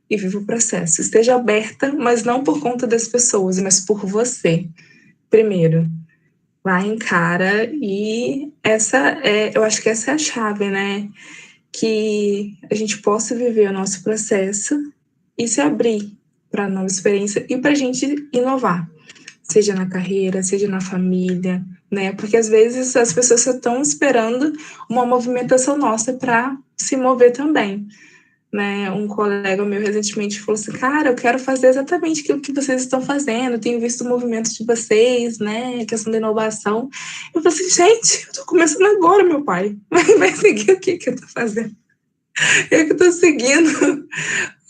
e viva o processo. Esteja aberta, mas não por conta das pessoas, mas por você. Primeiro, vai, encara, e eu acho que essa é a chave, né? Que a gente possa viver o nosso processo e se abrir para nova experiência e para a gente inovar, seja na carreira, seja na família, né? Porque às vezes as pessoas só estão esperando uma movimentação nossa para se mover também, né? Um colega meu recentemente falou assim, cara, eu quero fazer exatamente aquilo que vocês estão fazendo, tenho visto o movimento de vocês, né? Questão da inovação. Eu falei assim, gente, eu tô começando agora, meu pai. Vai seguir o que eu tô fazendo? Eu que tô seguindo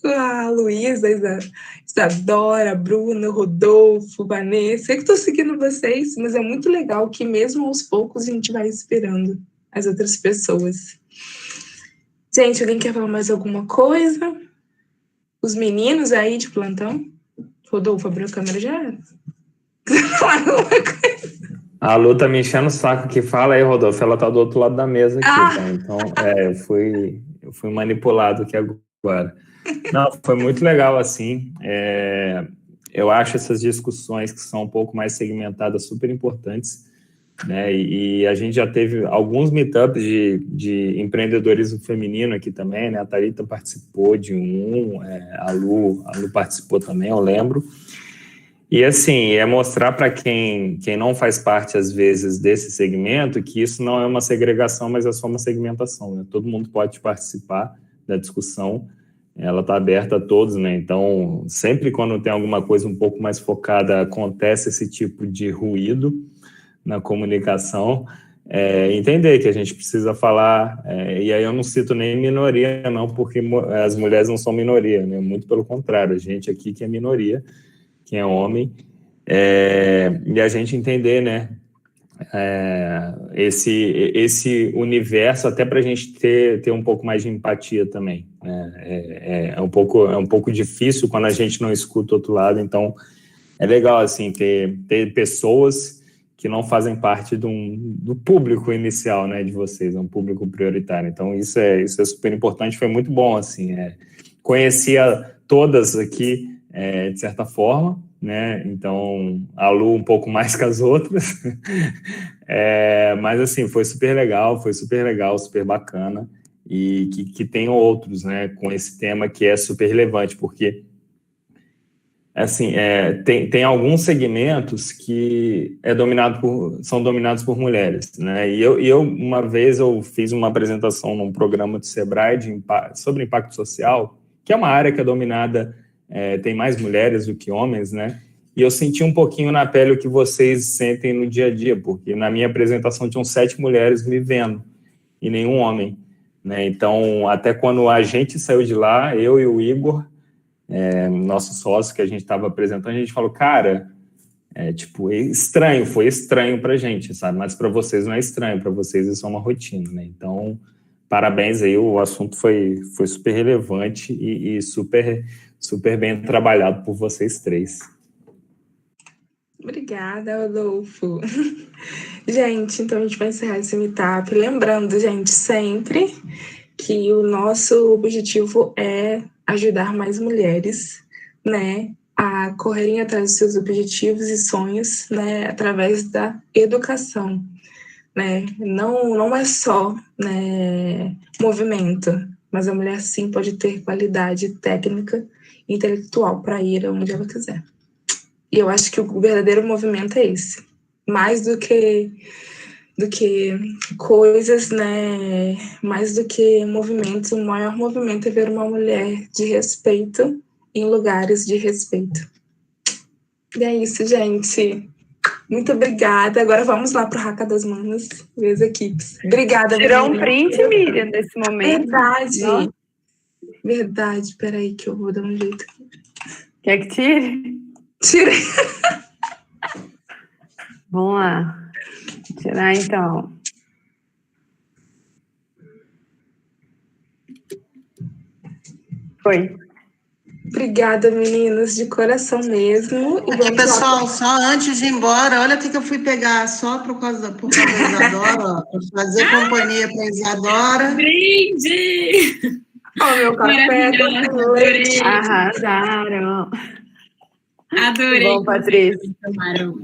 a Luísa, a Isadora, a Bruna, o Rodolfo, Vanessa, eu que tô seguindo vocês, mas é muito legal que mesmo aos poucos a gente vai inspirando as outras pessoas. Gente, alguém quer falar mais alguma coisa? Os meninos aí de plantão? Rodolfo, abriu a câmera já? A Lu tá me enchendo o saco aqui. Fala aí, Rodolfo. Ela tá do outro lado da mesa aqui, tá? Então, eu fui manipulado aqui agora. Não, foi muito legal, assim. Eu acho essas discussões que são um pouco mais segmentadas super importantes, né? E a gente já teve alguns meetups de empreendedorismo feminino aqui também, né? A Thalita participou de a Lu participou também, eu lembro. E assim, é mostrar para quem não faz parte, às vezes, desse segmento, que isso não é uma segregação, mas é só uma segmentação, né? Todo mundo pode participar da discussão, ela está aberta a todos, né? Então, sempre quando tem alguma coisa um pouco mais focada, acontece esse tipo de ruído na comunicação, entender que a gente precisa falar, e aí eu não cito nem minoria, não, porque as mulheres não são minoria, né? Muito pelo contrário, a gente aqui que é minoria, quem é homem, e a gente entender, né, esse universo, até para a gente ter um pouco mais de empatia também, né? É um pouco difícil quando a gente não escuta o outro lado, então é legal, assim, ter pessoas que não fazem parte do público inicial, né, de vocês, é um público prioritário, então isso é super importante, foi muito bom, assim, conhecia todas aqui, de certa forma, né? Então a Lu um pouco mais que as outras, mas assim foi super legal, super bacana, e que tenham outros, né, com esse tema que é super relevante, porque assim tem alguns segmentos que são dominados por mulheres, né? E eu uma vez eu fiz uma apresentação num programa do Sebrae sobre impacto social, que é uma área que é dominada, tem mais mulheres do que homens, né? E eu senti um pouquinho na pele o que vocês sentem no dia a dia, porque na minha apresentação tinham 7 mulheres me vendo e nenhum homem, né? Então, até quando a gente saiu de lá, eu e o Igor, nosso sócio que a gente estava apresentando, a gente falou, cara, foi estranho pra gente, sabe? Mas para vocês não é estranho, para vocês isso é uma rotina, né? Então, parabéns aí, o assunto foi super relevante e super bem trabalhado por vocês três. Obrigada, Rodolfo. Gente, então a gente vai encerrar esse meetup. Lembrando, gente, sempre que o nosso objetivo é ajudar mais mulheres, né, a correrem atrás dos seus objetivos e sonhos, né, através da educação, né? Não é só, né, movimento, mas a mulher sim pode ter qualidade técnica e intelectual para ir aonde ela quiser. E eu acho que o verdadeiro movimento é esse. Mais do que coisas, né? Mais do que movimentos, o maior movimento é ver uma mulher de respeito em lugares de respeito. E é isso, gente. Muito obrigada. Agora vamos lá pro Haka das Manas, ver as equipes. Obrigada, Tirou um meninas. print, Miriam, desse momento. Verdade. Não? Verdade. Peraí que eu vou dar um jeito aqui. Quer que tire? Tirei. Vamos lá. Vou tirar, então. Foi. Obrigada, meninas, de coração mesmo. E Aqui, vamos lá. pessoal, só antes de ir embora, olha o que eu fui pegar só por causa da Isadora, ó, para fazer companhia para Isadora. Brinde! Ó, meu café Maravilhosa, com leite. adorei. Arrasaram. Adorei. Bom, Patrícia. Tomaram.